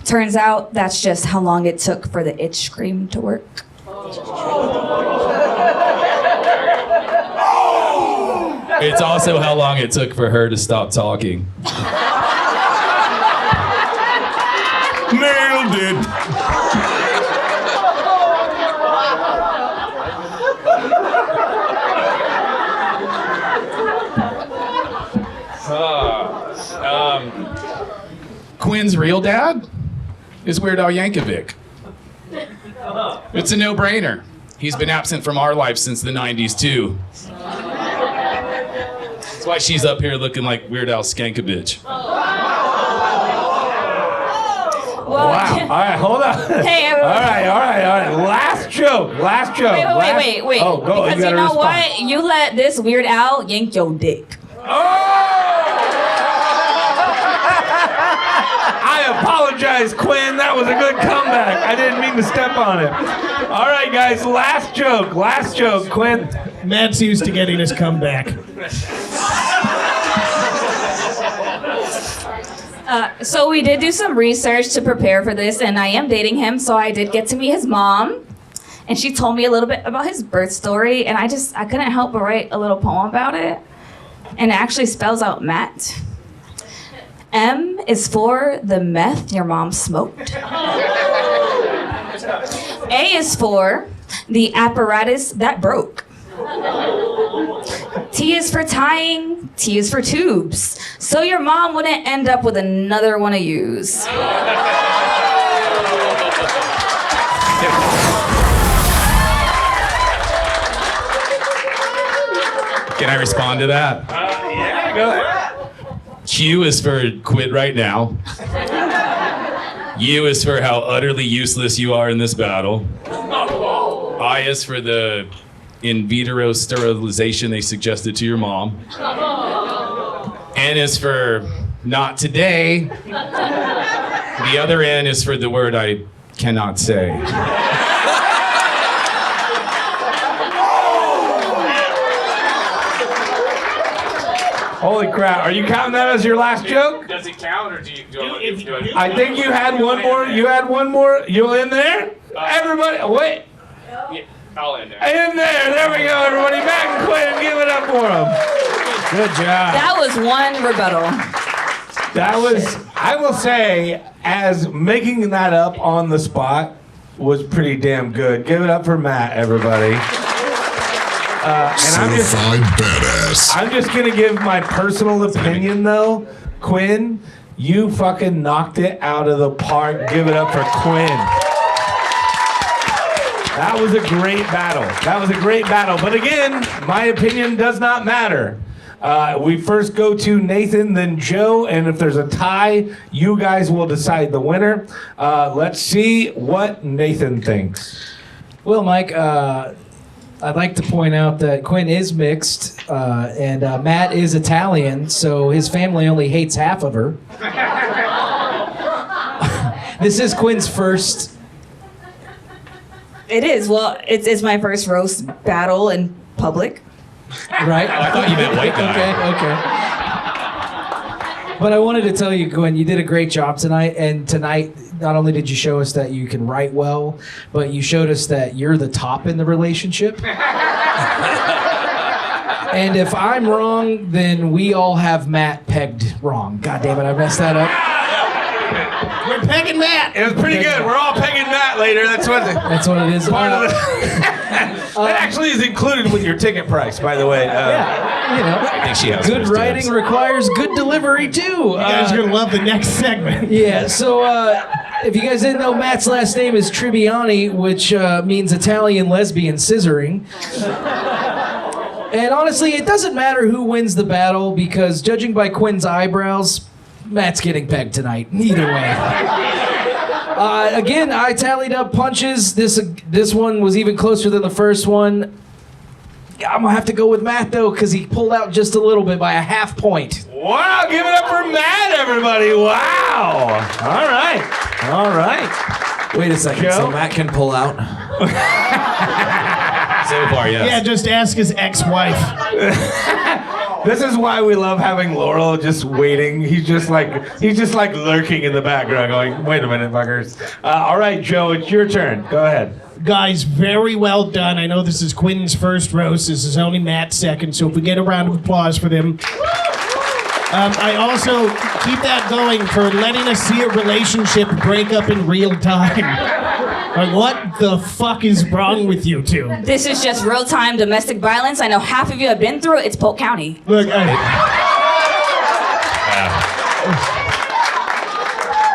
Turns out that's just how long it took for the itch cream to work. It's also how long it took for her to stop talking. Nailed it. Quinn's real dad is Weird Al Yankovic. It's a no-brainer. He's been absent from our life since the 90s, too. That's why she's up here looking like Weird Al Skankovich. Well, Wow. All right, hold on. Hey, all right. Last joke. Wait. Oh, go. Because You gotta know respond. what? You let this Weird Al yank your dick. I apologize, Quinn. That was a good comeback. I didn't mean to step on it. All right, guys. Last joke, Quinn. Matt's used to getting his comeback. So we did do some research to prepare for this, and I am dating him, so I did get to meet his mom. And she told me a little bit about his birth story, and I couldn't help but write a little poem about it. And it actually spells out Matt. M is for the meth your mom smoked. A is for the apparatus that broke. T is for tying, T is for tubes, so your mom wouldn't end up with another one to use. Can I respond to that? Yeah, go ahead. Q is for quit right now. U is for how utterly useless you are in this battle. I is for the in vitro sterilization they suggested to your mom. N is for not today. The other N is for the word I cannot say. Holy crap. Are you counting that as your last joke? Does it count or do you I think you had one more. You in there? Everybody, wait. I'll end there. In there. There we go, everybody. Matt and Quinn, give it up for them. Good job. That was one rebuttal. That was, I will say, as making that up on the spot was pretty damn good. Give it up for Matt, everybody. And I'm just gonna give my personal opinion though. Quinn, you fucking knocked it out of the park. Give it up for Quinn. That was a great battle. But again, my opinion does not matter. We first go to Nathan, then Joe, and if there's a tie, you guys will decide the winner. Let's see what Nathan thinks. Well, Mike, I'd like to point out that Quinn is mixed, and Matt is Italian, so his family only hates half of her. This is Quinn's first. It is. Well, it's my first roast battle in public. Right? I thought you meant white guy. Okay. But I wanted to tell you, Gwen, you did a great job tonight. And tonight, not only did you show us that you can write well, but you showed us that you're the top in the relationship. And if I'm wrong, then we all have Matt pegged wrong. God damn it, I messed that up. We're pegging Matt. It was pretty good. We're all pegging Matt later. That's what it is. That actually is included with your ticket price, by the way. Yeah, you know, I think she has good writing requires good delivery too. You guys are gonna love the next segment. Yeah. So if you guys didn't know, Matt's last name is Tribbiani, which means Italian lesbian scissoring. And honestly, it doesn't matter who wins the battle because judging by Quinn's eyebrows, Matt's getting pegged tonight. Either way. Again, I tallied up punches. This one was even closer than the first one. I'm gonna have to go with Matt though, because he pulled out just a little bit by a half point. Wow, give it up for Matt, everybody. Wow. All right. All right. Wait a second. Joe? So Matt can pull out. So far, yes. Yeah, just ask his ex-wife. This is why we love having Laurel just waiting. He's just like lurking in the background going, wait a minute, fuckers. All right, Joe, it's your turn. Go ahead. Guys, very well done. I know this is Quinn's first roast. This is only Matt's second, so if we get a round of applause for them. I also keep that going for letting us see a relationship break up in real time. Like, what the fuck is wrong with you two? This is just real-time domestic violence. I know half of you have been through it. It's Polk County. Look,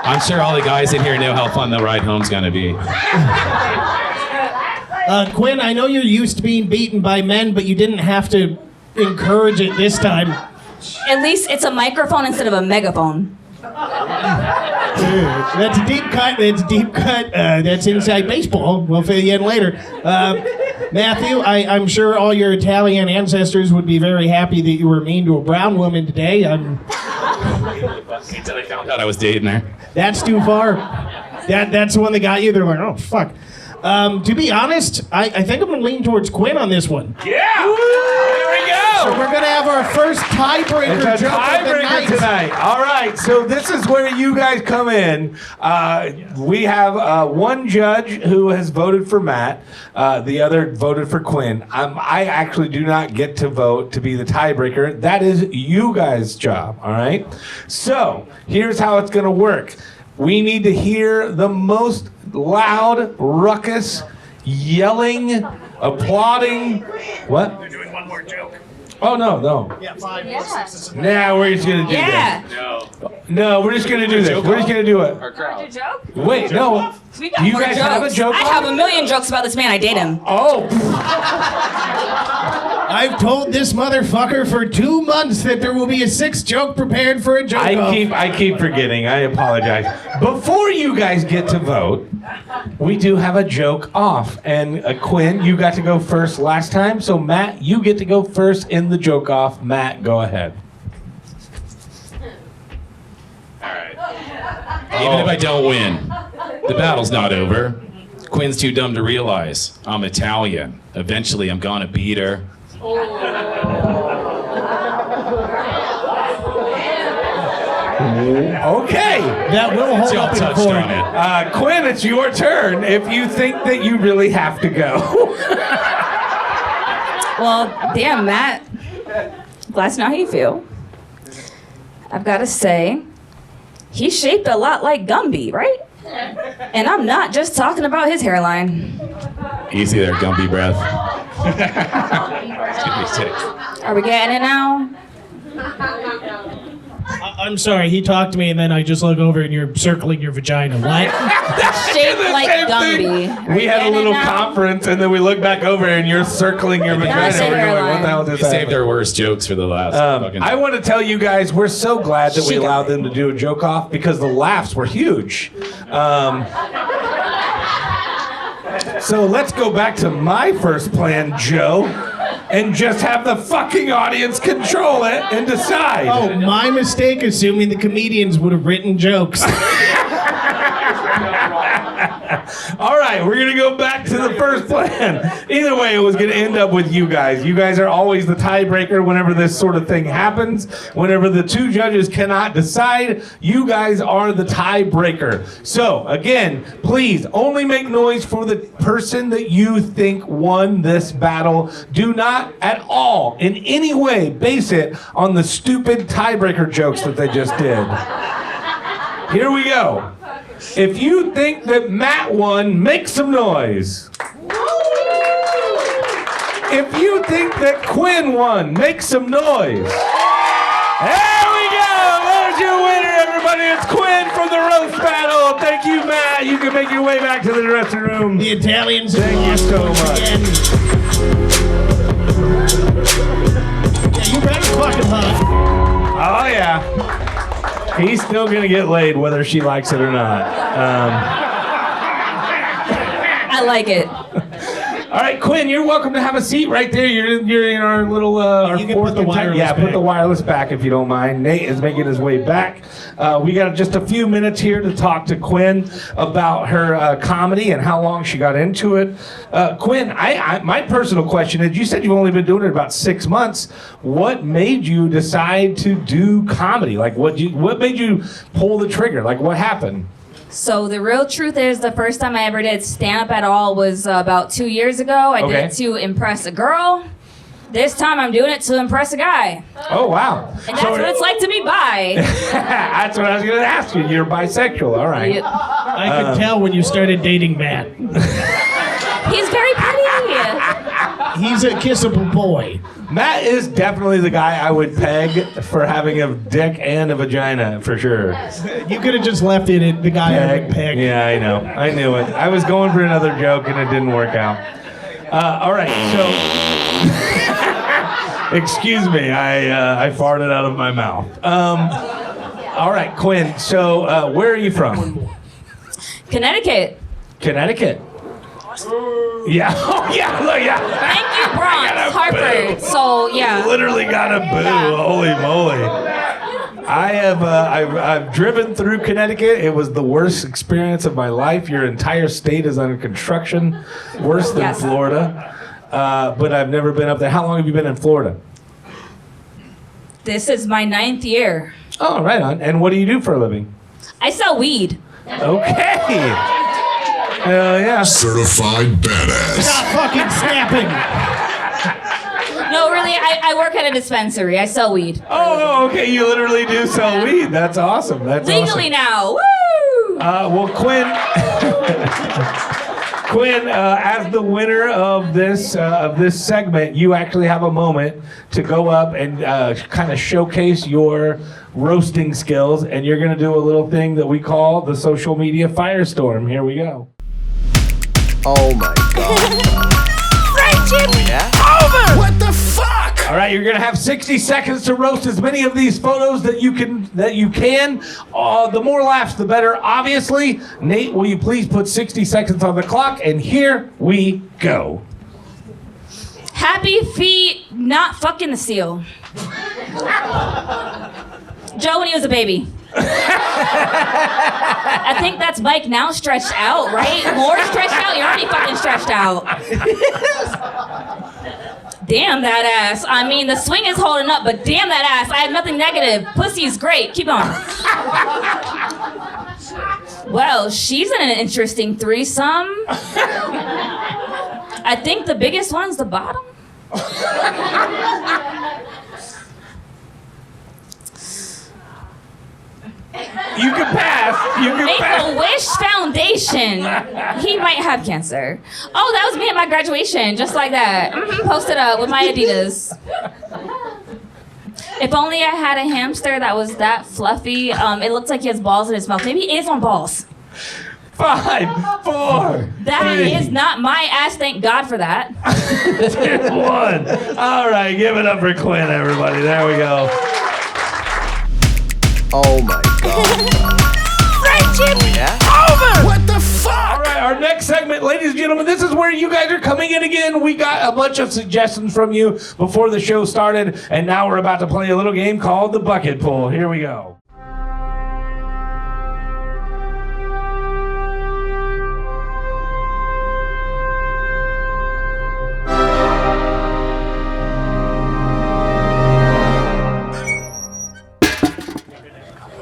I'm sure all the guys in here know how fun the ride home's gonna be. Quinn, I know you're used to being beaten by men, but you didn't have to encourage it this time. At least it's a microphone instead of a megaphone. That's a deep cut. That's a deep cut. That's inside baseball. We'll fill you in later. Matthew, I'm sure all your Italian ancestors would be very happy that you were mean to a brown woman today. Until I found out I was dating her. That's too far. That's the one that got you. They're like, oh, fuck. To be honest, I think I'm going to lean towards Quinn on this one. Yeah! Here we go! So we're going to have our first tiebreaker It's a joke of the tiebreaker night. tonight. All right, so this is where you guys come in. We have one judge who has voted for Matt. The other voted for Quinn. I actually do not get to vote to be the tiebreaker. That is you guys' job, all right? So here's how it's going to work. We need to hear the most loud, ruckus, yelling, applauding. What? They're doing one more joke. Oh, no. Yeah, 5, 4, 6, 7. Nah, we're just going to do Yeah. this. No, we're just going to do this. We're just going to do it. Your joke? Wait, no. We got You more guys jokes. have a joke I have a million jokes about this man. I date him. Oh, I've told this motherfucker for 2 months that there will be a 6th joke prepared for a joke. I keep forgetting. I apologize. Before you guys get to vote, we do have a joke off. And Quinn, you got to go first last time. So Matt, you get to go first in the joke off. Matt, go ahead. All right. Even if I don't win, the battle's not over. Quinn's too dumb to realize I'm Italian. Eventually, I'm gonna beat her. Okay. That will hold Y'all up in touched court. on it. Quinn, it's your turn if you think that you really have to go. Well, damn, Matt. Glad to know how you feel. I've got to say, he's shaped a lot like Gumby, right? And I'm not just talking about his hairline. Easy there, Gumby breath. Are we getting it now? I'm sorry, he talked to me and then I just look over and you're circling your vagina. What? Shaped like Same Gumby. thing. Are We you had a getting it little now? conference, and then we look back over, and you're circling your vagina. said We're going, hairline. what the hell We just saved happened? our worst jokes for the last fucking. I want to tell you guys, we're so glad that we She got allowed it. them to do a joke off because the laughs were huge. So let's go back to my first plan, Joe, and just have the fucking audience control it and decide. Oh, my mistake assuming the comedians would have written jokes. All right, we're going to go back to the first plan. Either way, it was going to end up with you guys. You guys are always the tiebreaker whenever this sort of thing happens. Whenever the two judges cannot decide, you guys are the tiebreaker. So, again, please only make noise for the person that you think won this battle. Do not at all, in any way, base it on the stupid tiebreaker jokes that they just did. Here we go. If you think that Matt won, make some noise. If you think that Quinn won, make some noise. There we go. There's your winner, everybody. It's Quinn from the roast battle. Thank you, Matt. You can make your way back to the dressing room. The Italians have Thank you lost so once much. again. Yeah, you better fucking hug. Oh, yeah. He's still going to get laid whether she likes it or not. I like it. All right, Quinn, you're welcome to have a seat right there. You're in our little our You can fourth put the and ten- wireless Yeah, put back. the wireless back if you don't mind. Nate is making his way back. We got just a few minutes here to talk to Quinn about her comedy and how long she got into it. Quinn, my personal question is: you said you've only been doing it about 6 months. What made you decide to do comedy? Like, what made you pull the trigger? Like, what happened? So the real truth is, the first time I ever did stand-up at all was about 2 years ago. I did Okay. it to impress a girl. This time I'm doing it to impress a guy. Oh, wow. And that's what it's like to be bi. That's what I was going to ask you. You're bisexual. All right. Yeah. I could tell when you started dating Matt. He's very pretty. He's a kissable boy. Matt is definitely the guy I would peg for having a dick and a vagina, for sure. You could have just left it at the guy I would peg. Yeah, I know. I knew it. I was going for another joke and it didn't work out. All right, so... Excuse me, I farted out of my mouth. All right, Quinn, so where are you from? Connecticut. Connecticut. Yeah. Oh, yeah. Look, yeah. Thank you, Bronx, Hartford. So, yeah. Literally got a boo. Holy moly. I've driven through Connecticut. It was the worst experience of my life. Your entire state is under construction. Worse than Yes. Florida. But I've never been up there. How long have you been in Florida? This is my 9th year. Oh, right on. And what do you do for a living? I sell weed. Okay. Hell yeah. Certified badass. Stop fucking snapping. No, really, I work at a dispensary. I sell weed. Oh, okay. You literally do sell weed. That's awesome. That's Legally awesome. now. Woo! Well, Quinn, as the winner of this segment, you actually have a moment to go up and kind of showcase your roasting skills, and you're going to do a little thing that we call the social media firestorm. Here we go. Oh my god. Friendship Yeah? over. What the fuck? All right, you're going to have 60 seconds to roast as many of these photos that you can. The more laughs, the better, obviously. Nate, will you please put 60 seconds on the clock? And here we go. Happy feet not fucking the seal. Joe when he was a baby. I think that's Mike now stretched out, right? More stretched out? You're already fucking stretched out. Damn that ass. I mean, the swing is holding up, but damn that ass. I have nothing negative. Pussy's great. Keep on. Well, she's in an interesting threesome. I think the biggest one's the bottom. You can pass. You can pass. Make-A-Wish Foundation. He might have cancer. Oh, that was me at my graduation, just like that. Posted up with my Adidas. If only I had a hamster that was that fluffy. It looks like he has balls in his mouth. Maybe he is on balls. 5, 4. That 3, is not my ass. Thank God for that. 2, 1. All right, give it up for Quinn, everybody. There we go. Oh my god. Friendship Yeah? over. What the fuck? All right, our next segment, ladies and gentlemen, this is where you guys are coming in again. We got a bunch of suggestions from you before the show started, and now we're about to play a little game called the Bucket Pull. Here we go.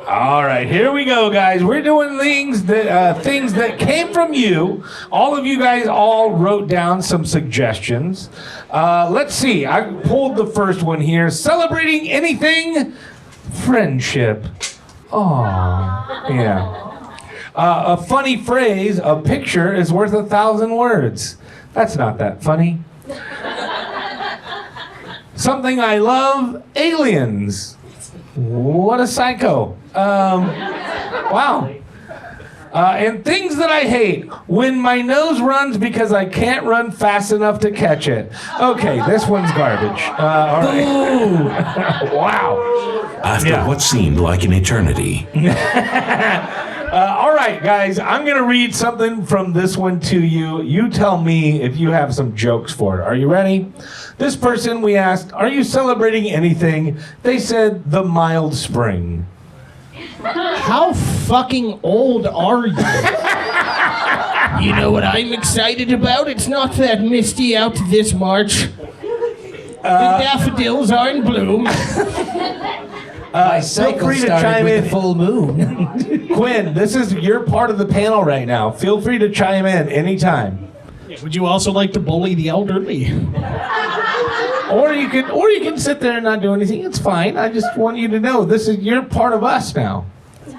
All right, here we go, guys. We're doing things that came from you. All of you guys all wrote down some suggestions. Let's see. I pulled the first one here. Celebrating anything, friendship. Aw, yeah. A funny phrase: a picture is worth 1,000 words. That's not that funny. Something I love: aliens. What a psycho. Wow. And things that I hate: when my nose runs because I can't run fast enough to catch it. Okay, this one's garbage. All right. Wow. After what seemed like an eternity. All right, guys, I'm going to read something from this one to you. You tell me if you have some jokes for it. Are you ready? This person, we asked, are you celebrating anything? They said, the mild spring. How fucking old are you? You know what I'm excited about? It's not that misty out this March. The daffodils are in bloom. My Feel cycle free to started chime with in. the full moon. Quinn, this is your part of the panel right now. Feel free to chime in anytime. Would you also like to bully the elderly? Or you can sit there and not do anything. It's fine. I just want you to know you're part of us now.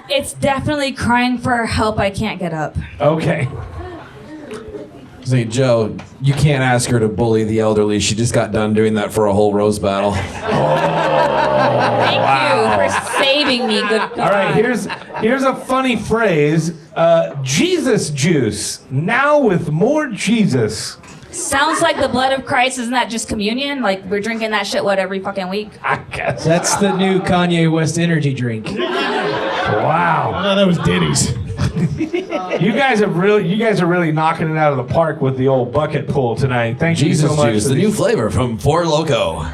It's definitely crying for help. I can't get up. Okay. Say, Joe, you can't ask her to bully the elderly. She just got done doing that for a whole roast battle. Thank you for saving me. Good God. All right, here's a funny phrase. Jesus juice. Now with more Jesus. Sounds like the blood of Christ. Isn't that just communion? Like we're drinking that shit, what, every fucking week? I guess. That's the new Kanye West energy drink. Wow. Oh, that was Diddy's. You guys are really knocking it out of the park with the old bucket pool tonight. Thank you Jesus so much. juice, for the these- new flavor from Four Loko.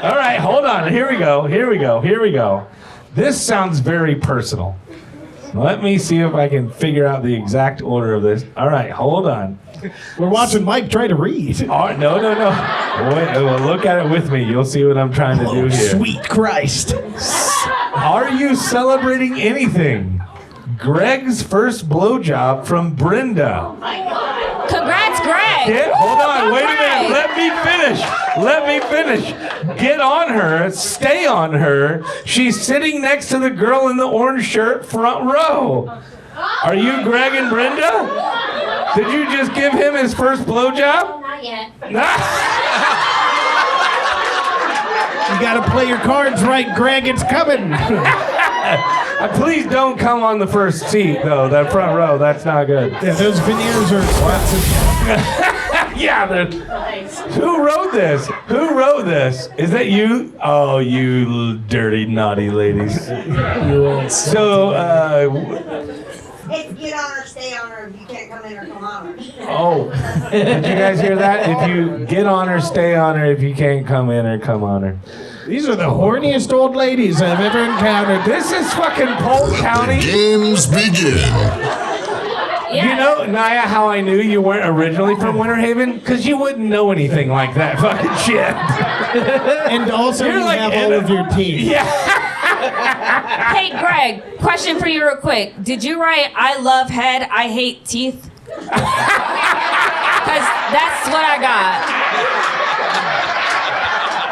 All right, hold on. Here we go. This sounds very personal. Let me see if I can figure out the exact order of this. All right, hold on. We're watching Mike try to read. Oh, no. Wait, well, look at it with me. You'll see what I'm trying to do here. Sweet Christ. Are you celebrating anything? Greg's first blowjob from Brenda. Congrats, Greg. Yeah, hold on, Go wait a Greg. minute. Let me finish. Get on her. Stay on her. She's sitting next to the girl in the orange shirt, front row. Are you Greg and Brenda? Did you just give him his first blowjob? Not yet. You gotta play your cards right, Greg. It's coming. Please don't come on the first seat, though. That front row, that's not good. Yeah, those veneers are expensive. Yeah, who wrote this? Is that you? Oh, you dirty, naughty ladies. So, It's get on or stay on her if you can't come in or come on her. oh, did you guys hear that? If you get on her, stay on her. If you can't come in or come on her. These are the horniest old ladies I've ever encountered. This is fucking Polk County. Games begin. You know, Naya, how I knew you weren't originally from Winter Haven? Because you wouldn't know anything like that fucking shit. And also You're you like have all of your teeth. Yeah. Hey, Greg, question for you real quick. Did you write, I love head, I hate teeth? Because that's what I got.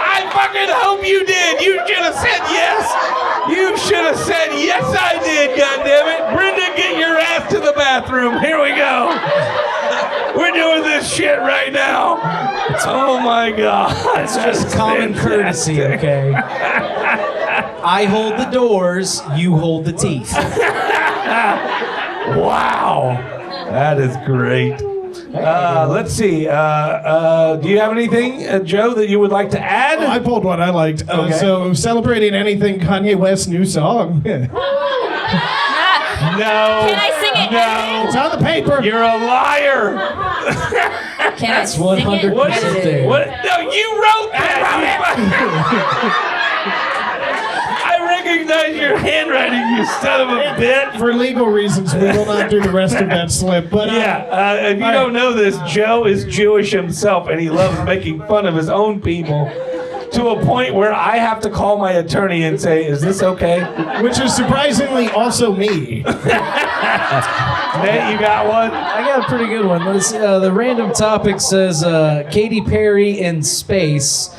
I fucking hope you did. You should have said yes. You should have said yes, I did, goddammit. Brenda, get your ass to the bathroom. Here we go. We're doing this shit right now. Oh my God. It's just common courtesy, okay? I hold the doors, you hold the teeth. Wow. That is great. Let's see. Do you have anything, Joe, that you would like to add? I pulled one I liked. Okay. So, celebrating anything Kanye West's new song. No. Can I sing it? No. It's on the paper. You're a liar. Can I sing 100% it? there. What? No, you wrote that. I recognize your handwriting, you son of a bitch. For legal reasons, we will not do the rest of that slip. But Yeah, if you don't know this, Joe is Jewish himself, and he loves making fun of his own people to a point where I have to call my attorney and say, is this okay? which is surprisingly also me. Nate, you got one? I got a pretty good one. The random topic says Katy Perry in space.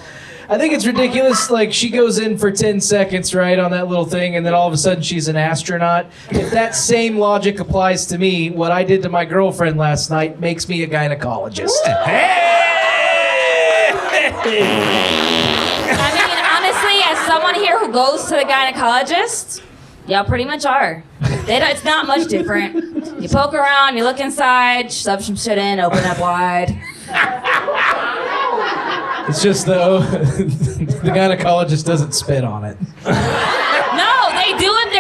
I think it's ridiculous. Like, she goes in for 10 seconds, right, on that little thing, and then all of a sudden she's an astronaut. If that same logic applies to me, what I did to my girlfriend last night makes me a gynecologist. I mean, honestly, as someone here who goes to the gynecologist, y'all pretty much are. It's not much different. You poke around, you look inside, shove some shit in, open up wide. It's just the gynecologist doesn't spit on it. No, they do it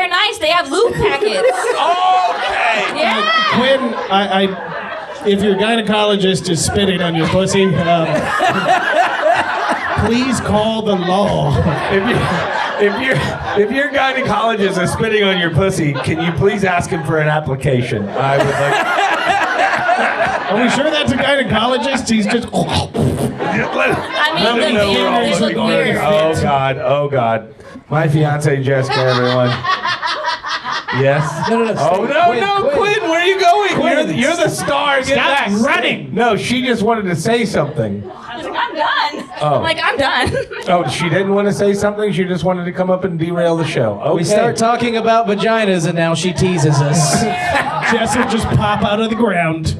pockets. Okay. Yeah. Quinn, if your gynecologist is spitting on your pussy, please call the law. If your gynecologist is spitting on your pussy, can you please ask him for an application? I would like. Are we sure that's a gynecologist? He's just. I mean, Let me the know we're all views look looking weird. good. Oh God, oh God. My fiance Jessica, everyone. Yes. No. Oh no, Quinn, where are you going? You're the star. Get Stop back. running. No, she just wanted to say something. I was like, I'm done. Oh. I'm like, I'm done. Oh, she didn't want to say something. She just wanted to come up and derail the show. Okay. We start talking about vaginas, and now she teases us. Jess will just pop out of the ground.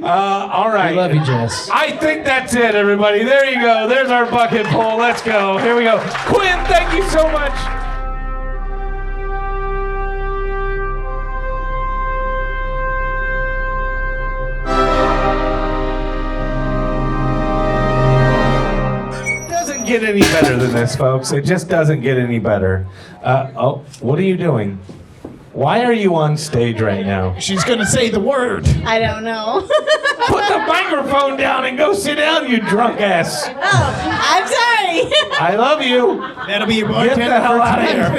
All right. I love you, Jess. I think that's it, everybody. There you go. There's our bucket pull. Let's go. Here we go. Quinn, thank you so much. Doesn't get any better than this, folks. It just doesn't get any better. What are you doing? Why are you on stage right now? She's gonna say the word. I don't know. Put the microphone down and go sit down, you drunk ass. Oh, I'm sorry. I love you. That'll be your Get bartender the hell for out of tonight.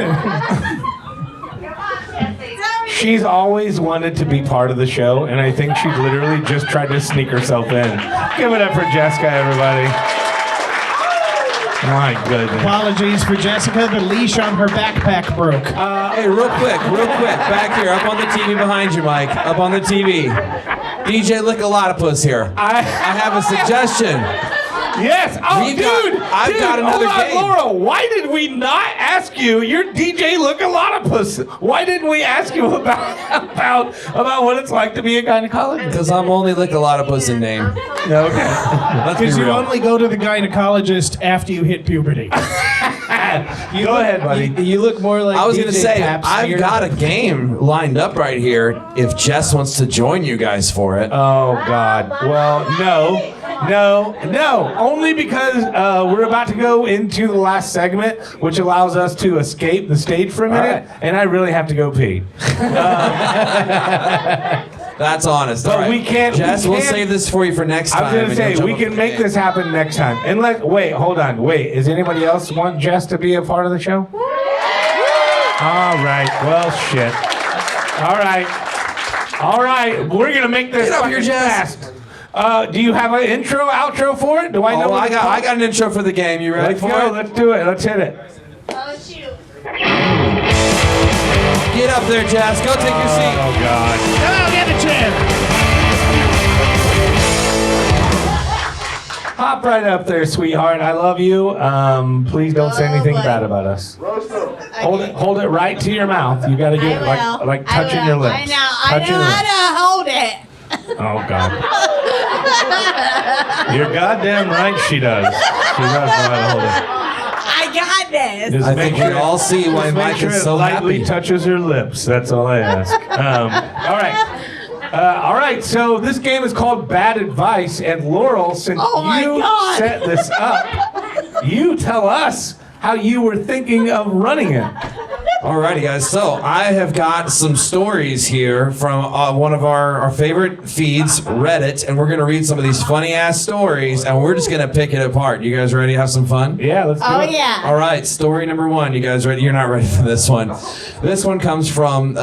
here. She's always wanted to be part of the show, and I think she literally just tried to sneak herself in. Give it up for Jessica, everybody. My goodness. Apologies for Jessica. The leash on her backpack broke. Hey, real quick, back here, up on the TV behind you, Mike, up on the TV. DJ Lick a lot of puss here. I have a suggestion. Yes. Oh, I've got another hold on, game. Laura, why did we not ask you? You're DJ Look-A-Lot-of-Puss. Why didn't we ask you about what it's like to be a gynecologist? Because I'm only Lick a lot of puss in name. Okay. Let's be Because you real. only go to the gynecologist after you hit puberty. Go ahead, buddy. You look more like I was going to DJ say, Pap I've Smear. got a game lined up right here if Jess wants to join you guys for it. Oh, God. Well, no. Only because we're about to go into the last segment, which allows us to escape the stage for a minute, and I really have to go pee. That's honest. But All right. we can't- Jess, we we'll can't- save this for you for next time. I was going to and say, you'll jump we up can to make the this happen next time. And wait, hold on. Wait, does anybody else want Jess to be a part of the show? All right. Well, shit. All right. We're going to make this Get up here, fucking Jess. fast. Do you have an intro, outro for it? Do I know? Oh, what I it's got called? an intro for the game. You ready Let's for go. it? Let's do it. Let's hit it. Oh, shoot. Get up there, Jess. Go take your seat. Oh, God. Come on, get a chair. Hop right up there, sweetheart. I love you. Please don't say anything buddy. bad about us. Hold it right to your mouth. You got to get I like will. touching your lips. I know Touching your lips. how to hold it. Oh, God. You're goddamn right she does. She does know how to hold it. I got this. Just I make think we sure- all see why just make Mike sure is it so lightly happy. touches her lips. That's all I ask. All right. So this game is called Bad Advice, and Laurel, since Oh my you God. set this up, you tell us how you were thinking of running it. Alrighty, guys. So I have got some stories here from one of our favorite feeds, Reddit, and we're gonna read some of these funny ass stories, and we're just gonna pick it apart. You guys ready to have some fun? Yeah, let's do Oh, it. yeah. All right, story number one. You guys ready? You're not ready for this one. This one comes from the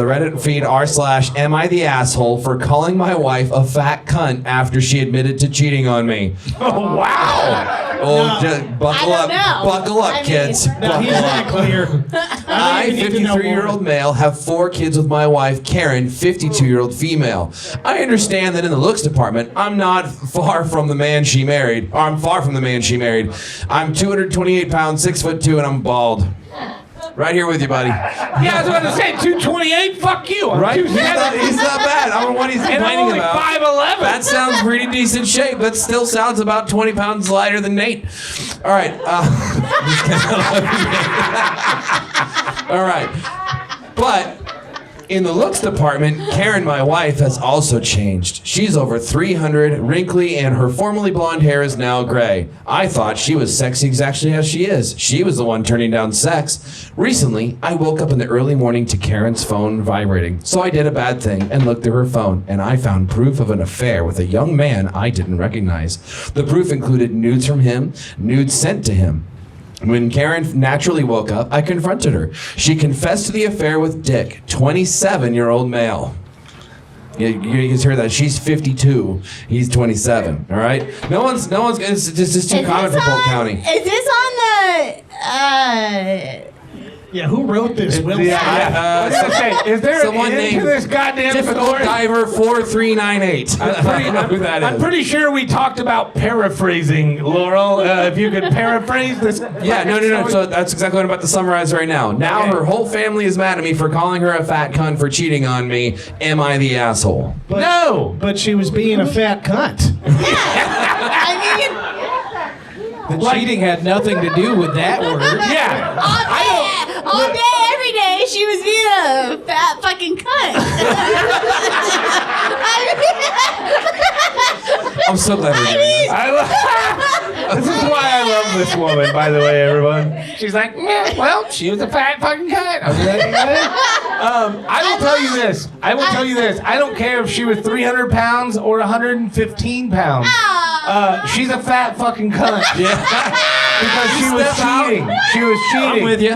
Reddit feed r/am I the asshole for calling my wife a fat cunt after she admitted to cheating on me. Oh, wow. Oh, No. just buckle I up, don't know. buckle up, I mean- kids. No, Buckle he's not up. clear. I, don't even need to know 53-year-old more. male, have 4 kids with my wife, Karen, 52-year-old female. I understand that in the looks department, I'm not far from the man she married. Or I'm far from the man she married. I'm 228 pounds, 6'2", and I'm bald. Right here with you, buddy. Yeah, I was about to say 228. Fuck you. I'm Right? 270. He's not bad. I don't know what he's And I'm complaining only about. 5'11". That sounds pretty decent shape. That still sounds about 20 pounds lighter than Nate. All right. All right. But In the looks department, Karen, my wife, has also changed. She's over 300, wrinkly, and her formerly blonde hair is now gray. I thought she was sexy exactly as she is. She was the one turning down sex. Recently, I woke up in the early morning to Karen's phone vibrating. So I did a bad thing and looked through her phone, and I found proof of an affair with a young man I didn't recognize. The proof included nudes from him, nudes sent to him. When Karen naturally woke up, I confronted her. She confessed to the affair with Dick, 27-year-old male. You guys heard that? She's 52. He's 27. All right. No one's. It's just too common for Polk County. Is this on the? Yeah, who wrote this? Will? I was gonna say, is there Someone an end named to this goddamn Difficult story? Diver 4398. I don't know who that I'm is. pretty sure we talked about paraphrasing, Laurel. If you could paraphrase this. Yeah, no. So that's exactly what I'm about to summarize right now. Now her whole family is mad at me for calling her a fat cunt for cheating on me. Am I the asshole? No. But she was being a fat cunt. The cheating had nothing to do with that word. Yeah. All day, every day, she was being a fat fucking cunt. I'm so glad we're doing this. This is why I love this woman, by the way, everyone. She's like, yeah, well, she was a fat fucking cunt. I will tell you this. I will tell you this. I don't care if she was 300 pounds or 115 pounds. She's a fat fucking cunt. Yeah. Because she was cheating. She was cheating. I'm with you.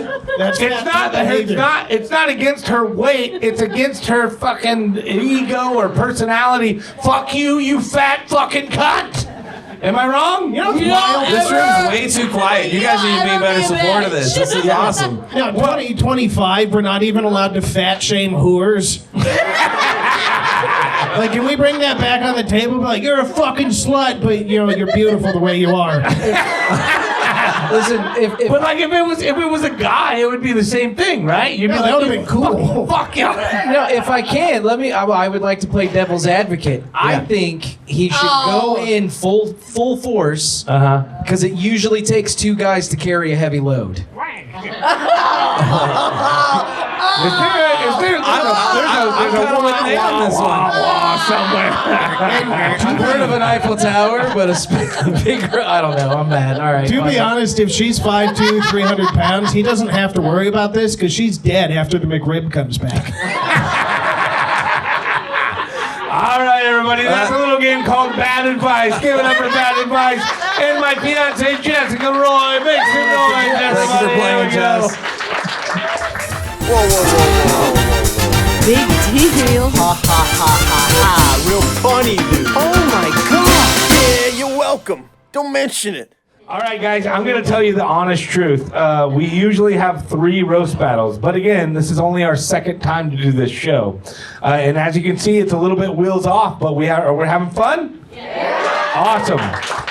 It's not against her weight. It's against her fucking ego or personality. Fuck you, you fat fucking cunt. Am I wrong? This room's way too quiet. You guys need to be better support of this. This is awesome. Now, 2025, we're not even allowed to fat shame whores. Like, can we bring that back on the table? Be like, you're a fucking slut, but you're beautiful the way you are. Listen, if it was a guy, it would be the same thing, right? You'd be that would have been cool. Fuck you. No, if I can, I would like to play devil's advocate. I think he should go in full force. Because it usually takes two guys to carry a heavy load. There's a woman on this one. somewhere. I've heard of an Eiffel Tower, but a bigger. I don't know. I'm mad. All right. To be honest, if she's 5'2", 300 pounds, he doesn't have to worry about this because she's dead after the McRib comes back. All right, everybody. That's a little game called Bad Advice. Give it up for Bad Advice. And my fiancée, Jessica Roy. Make some noise, everybody. Here we go. Whoa. Big deal. Ha ha ha ha ha. Real funny, dude. Oh my god. Yeah, you're welcome. Don't mention it. All right, guys, I'm going to tell you the honest truth. We usually have 3 roast battles, but again, this is only our second time to do this show. And as you can see, it's a little bit wheels off, but we're having fun? Yeah. Awesome.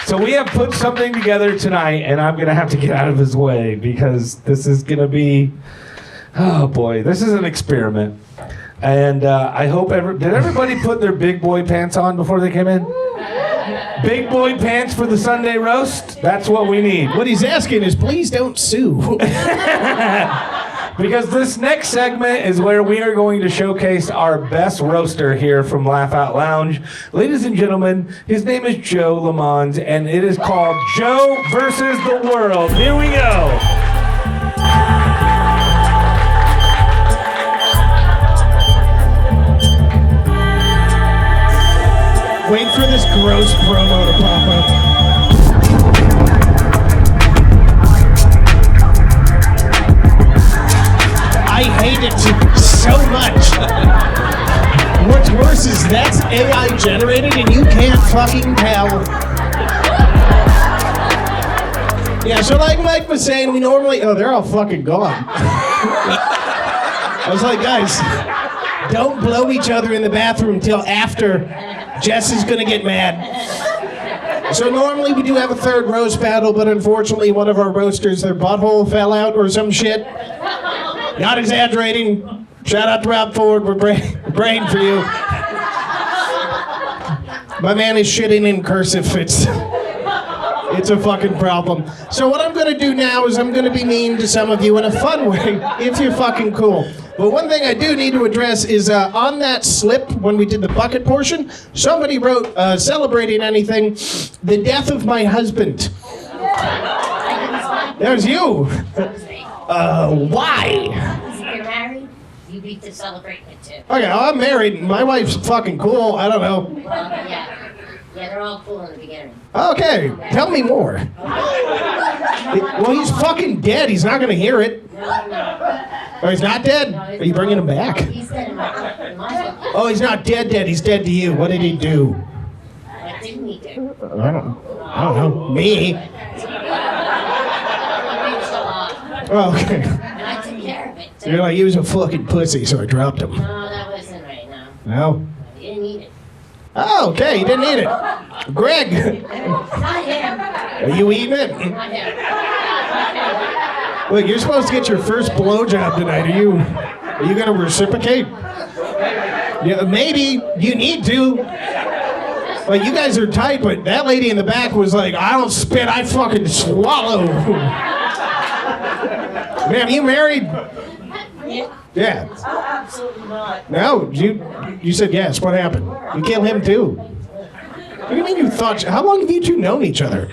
So we have put something together tonight, and I'm going to have to get out of his way because this is going to be, oh boy, this is an experiment. And I hope did everybody put their big boy pants on before they came in? Big boy pants for the Sunday roast? That's what we need. What he's asking is, please don't sue. Because this next segment is where we are going to showcase our best roaster here from Laugh Out Lounge. Ladies and gentlemen, his name is Joe Lamons, and it is called Joe versus the World. Here we go. Wait for this gross promo to pop up. I hate it so much. What's worse is that's AI generated and you can't fucking tell. Yeah, so like Mike was saying, we normally... Oh, they're all fucking gone. I was like, guys, don't blow each other in the bathroom till after... Jess is gonna get mad. So normally we do have a third roast battle, but unfortunately one of our roasters, their butthole fell out or some shit. Not exaggerating. Shout out to Rob Ford, we're praying for you. My man is shitting in cursive. It's a fucking problem. So what I'm gonna do now is I'm gonna be mean to some of you in a fun way, if you're fucking cool. But one thing I do need to address is on that slip when we did the bucket portion, somebody wrote, celebrating anything, the death of my husband. There's you. Why? You're married, you need to celebrate it too. Okay, I'm married. My wife's fucking cool. I don't know. Well, yeah. Yeah, they're all cool in the beginning. Okay, tell me more. Well, he's fucking dead. He's not gonna hear it. Oh, he's not dead? Are you bringing him back? He's dead in my book. Oh, he's not dead. He's dead to you. What did he do? What didn't he do? I don't know. Me? Oh, okay. And I took care of it too. You're like, he was a fucking pussy, so I dropped him. No, that wasn't right now. No? You didn't eat it. Oh, okay, you didn't eat it. Greg, Not him. are you eating it? Not him. Look, you're supposed to get your first blowjob tonight. Are you gonna reciprocate? Yeah, maybe you need to. Like, you guys are tight, but that lady in the back was like, I don't spit, I fucking swallow. Ma'am, you married? Yeah. Absolutely not. No, you said yes. What happened? You killed him too. What do you mean you thought? How long have you two known each other?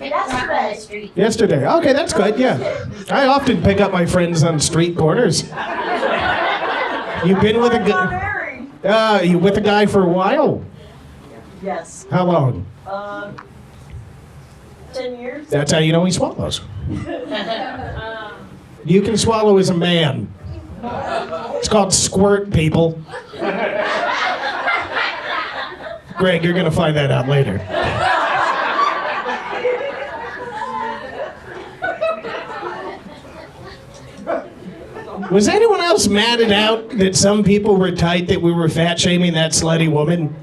Yesterday. Yesterday. Okay, that's good. Yeah, I often pick up my friends on street corners. You've been with a guy? You with a guy for a while? Yes. How long? 10 years. That's how you know he swallows. You can swallow as a man. It's called squirt, people. Greg, you're gonna find that out later. Was anyone else madded out that some people were tight that we were fat shaming that slutty woman?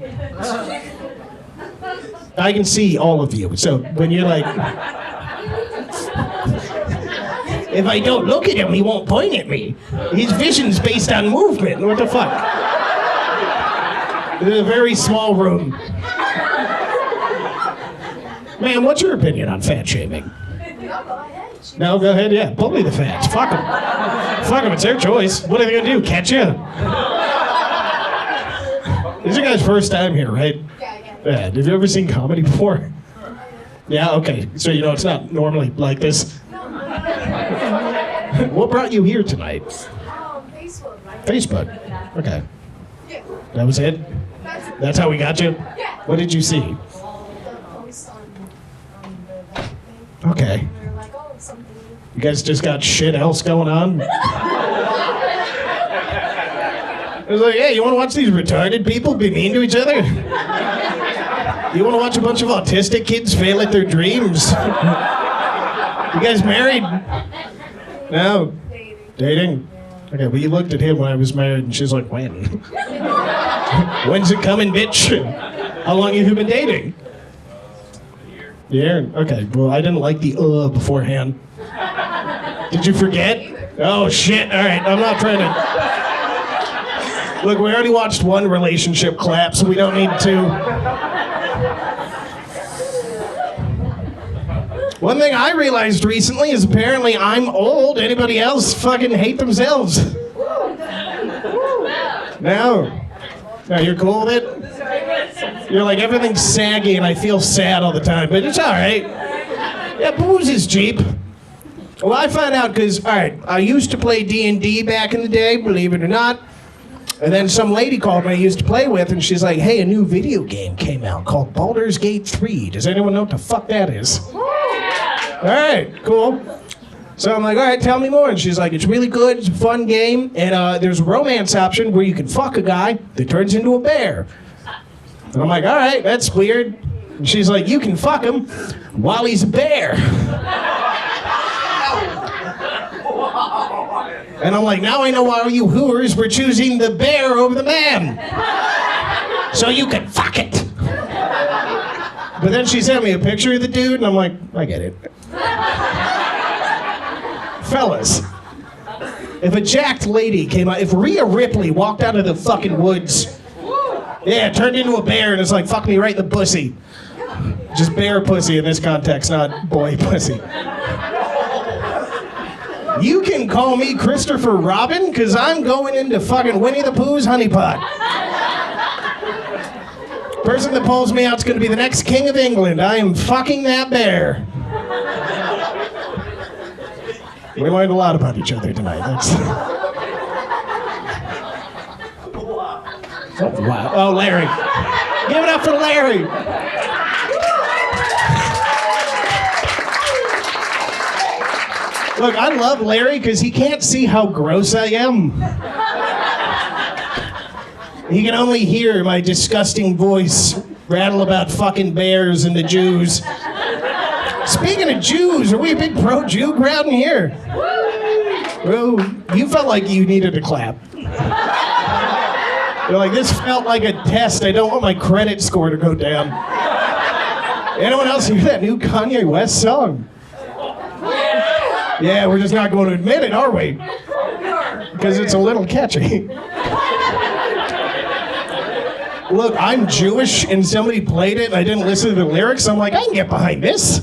I can see all of you. So when you're like, if I don't look at him, he won't point at me. His vision's based on movement. What the fuck? This is a very small room. Man, what's your opinion on fat shaming? No, go ahead, yeah. Bully the fats. Fuck them. Fuck them, it's their choice. What are they gonna do, catch you? This is your guys' first time here, right? Yeah. Have you ever seen comedy before? Yeah, okay. So you know it's not normally like this. What brought you here tonight? Facebook. Facebook. Okay. That was it? That's how we got you? What did you see? Okay. You guys just got shit else going on? It was like, hey, you want to watch these retarded people be mean to each other? You want to watch a bunch of autistic kids fail at their dreams? You guys married? No? Dating? Okay, well, you looked at him when I was married, and she's like, when? When's it coming, bitch? How long have you been dating? Yeah? Okay, well, I didn't like the beforehand. Did you forget? Oh, shit, all right, I'm not trying to... Look, we already watched one relationship collapse, so we don't need two. One thing I realized recently is apparently I'm old. Anybody else fucking hate themselves? No. No, you're cool with it? You're like, everything's saggy and I feel sad all the time, but it's all right. Yeah, booze is cheap. Well, I found out because, all right, I used to play D&D back in the day, believe it or not. And then some lady called me I used to play with, and she's like, hey, a new video game came out called Baldur's Gate 3. Does anyone know what the fuck that is? All right, cool. So I'm like, all right, tell me more. And she's like, it's really good, it's a fun game, and there's a romance option where you can fuck a guy that turns into a bear. And I'm like, all right, that's weird. And she's like, you can fuck him while he's a bear. And I'm like, now I know why you hooers were choosing the bear over the man. So you can fuck it. But then she sent me a picture of the dude, and I'm like, I get it. Fellas, if a jacked lady came out, if Rhea Ripley walked out of the fucking woods, yeah, turned into a bear, and it's like, fuck me right in the pussy. Just bear pussy in this context, not boy pussy. You can call me Christopher Robin, because I'm going into fucking Winnie the Pooh's honeypot. Person that pulls me out is going to be the next king of England. I am fucking that bear. We learned a lot about each other tonight. That's... Oh, wow. Oh, Larry. Give it up for Larry. Look, I love Larry because he can't see how gross I am. He can only hear my disgusting voice rattle about fucking bears and the Jews. Speaking of Jews, are we a big pro-Jew crowd in here? Bro, you felt like you needed to clap. You're like, this felt like a test. I don't want my credit score to go down. Anyone else hear that new Kanye West song? Yeah, we're just not going to admit it, are we? Because it's a little catchy. Look, I'm Jewish, and somebody played it, and I didn't listen to the lyrics. I'm like, I can get behind this.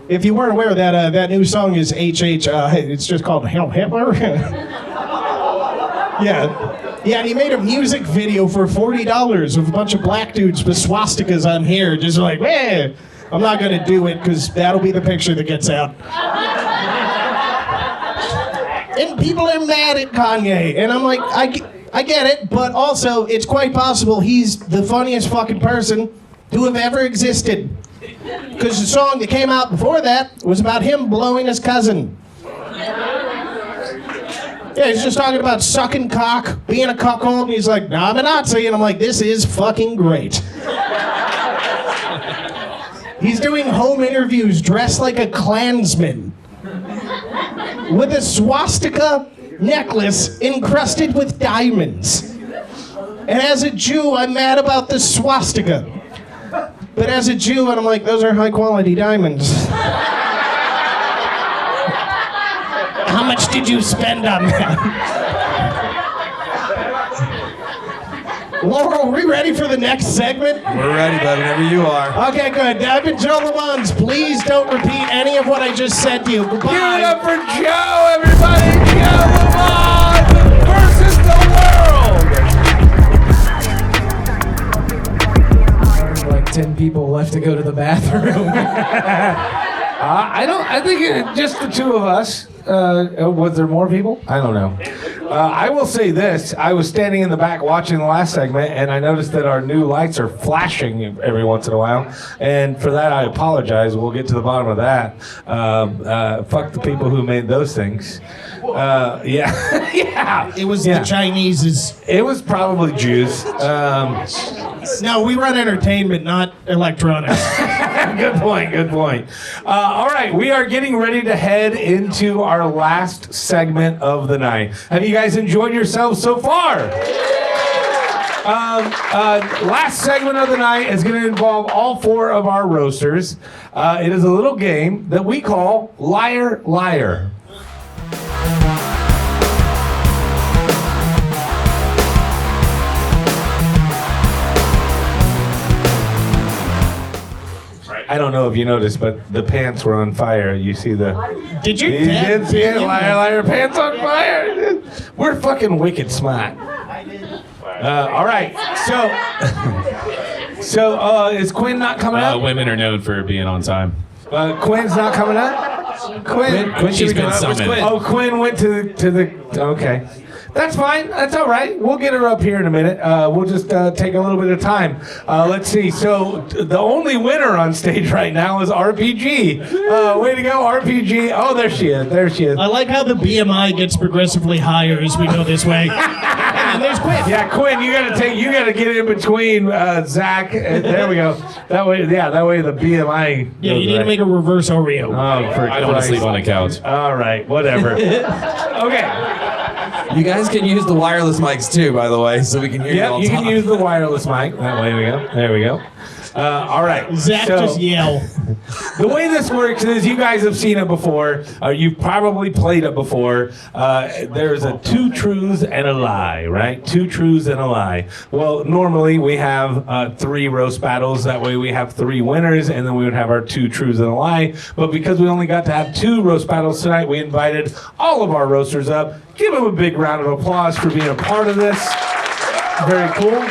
If you weren't aware, that new song is HH. It's just called Hail Hitler. Yeah, and he made a music video for $40 with a bunch of black dudes with swastikas on here, just like, man. I'm not gonna do it because that'll be the picture that gets out. And people are mad at Kanye, and I'm like, I get it, but also it's quite possible he's the funniest fucking person to have ever existed. Because the song that came out before that was about him blowing his cousin. Yeah, he's just talking about sucking cock, being a cuckold, and he's like, nah, I'm a Nazi, and I'm like, this is fucking great. He's doing home interviews dressed like a Klansman with a swastika necklace encrusted with diamonds. And as a Jew, I'm mad about the swastika. But as a Jew, and I'm like, those are high quality diamonds. How much did you spend on that? Laurel, are we ready for the next segment? We're ready, bud, whenever you are. Okay, good. I've been Joe Lamons. Please don't repeat any of what I just said to you. Goodbye. Give it up for Joe, everybody. Joe Lamons versus the world. Like 10 people left to go to the bathroom. I think just the two of us. Was there more people? I don't know. I will say this. I was standing in the back watching the last segment, and I noticed that our new lights are flashing every once in a while. And for that, I apologize. We'll get to the bottom of that. Fuck the people who made those things. Yeah. Yeah. It was the Chinese's. It was probably Jews. No, we run entertainment, not electronics. Good point, good point. All right, we are getting ready to head into our last segment of the night. Have you guys enjoyed yourselves so far? Last segment of the night is going to involve all four of our roasters. It is a little game that we call Liar, Liar. I don't know if you noticed, but the pants were on fire. You see the... Did you? You did see it? Liar, liar, pants on fire. We're fucking wicked smart. All right, so is Quinn not coming up? Women are known for being on time. Quinn's not coming up? Quinn She's been summoned. Oh, Quinn went to the... Okay. That's fine. That's all right. We'll get her up here in a minute. We'll just take a little bit of time. Let's see. So the only winner on stage right now is RPG. Way to go, RPG. Oh, there she is. There she is. I like how the BMI gets progressively higher as we go this way. And there's Quinn. Yeah, Quinn, you gotta get in between Zach. There we go. That way the BMI. Yeah, you need to make a reverse Oreo. Oh, for I don't want to sleep on the couch. All right, whatever. Okay. You guys can use the wireless mics too, by the way, so we can hear you all you talk. can use the wireless mic. That way we go. There we go. All right. Zach just yell. The way this works is you guys have seen it before. You've probably played it before. There's a 2 truths and a lie, right? 2 truths and a lie. Well, normally we have 3 roast battles. That way we have 3 winners, and then we would have our 2 truths and a lie. But because we only got to have 2 roast battles tonight, we invited all of our roasters up. Give them a big round of applause for being a part of this. Very cool.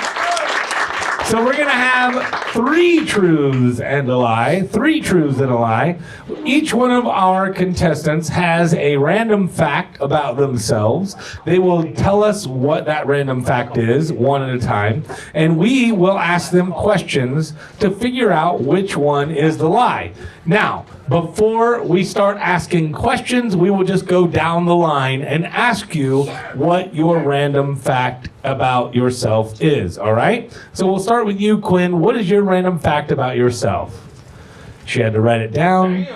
So we're going to have 3 truths and a lie. 3 truths and a lie. Each one of our contestants has a random fact about themselves. They will tell us what that random fact is, one at a time. And we will ask them questions to figure out which one is the lie. Now, before we start asking questions, we will just go down the line and ask you what your random fact about yourself is, all right? So we'll start with you, Quinn. What is your random fact about yourself? She had to write it down.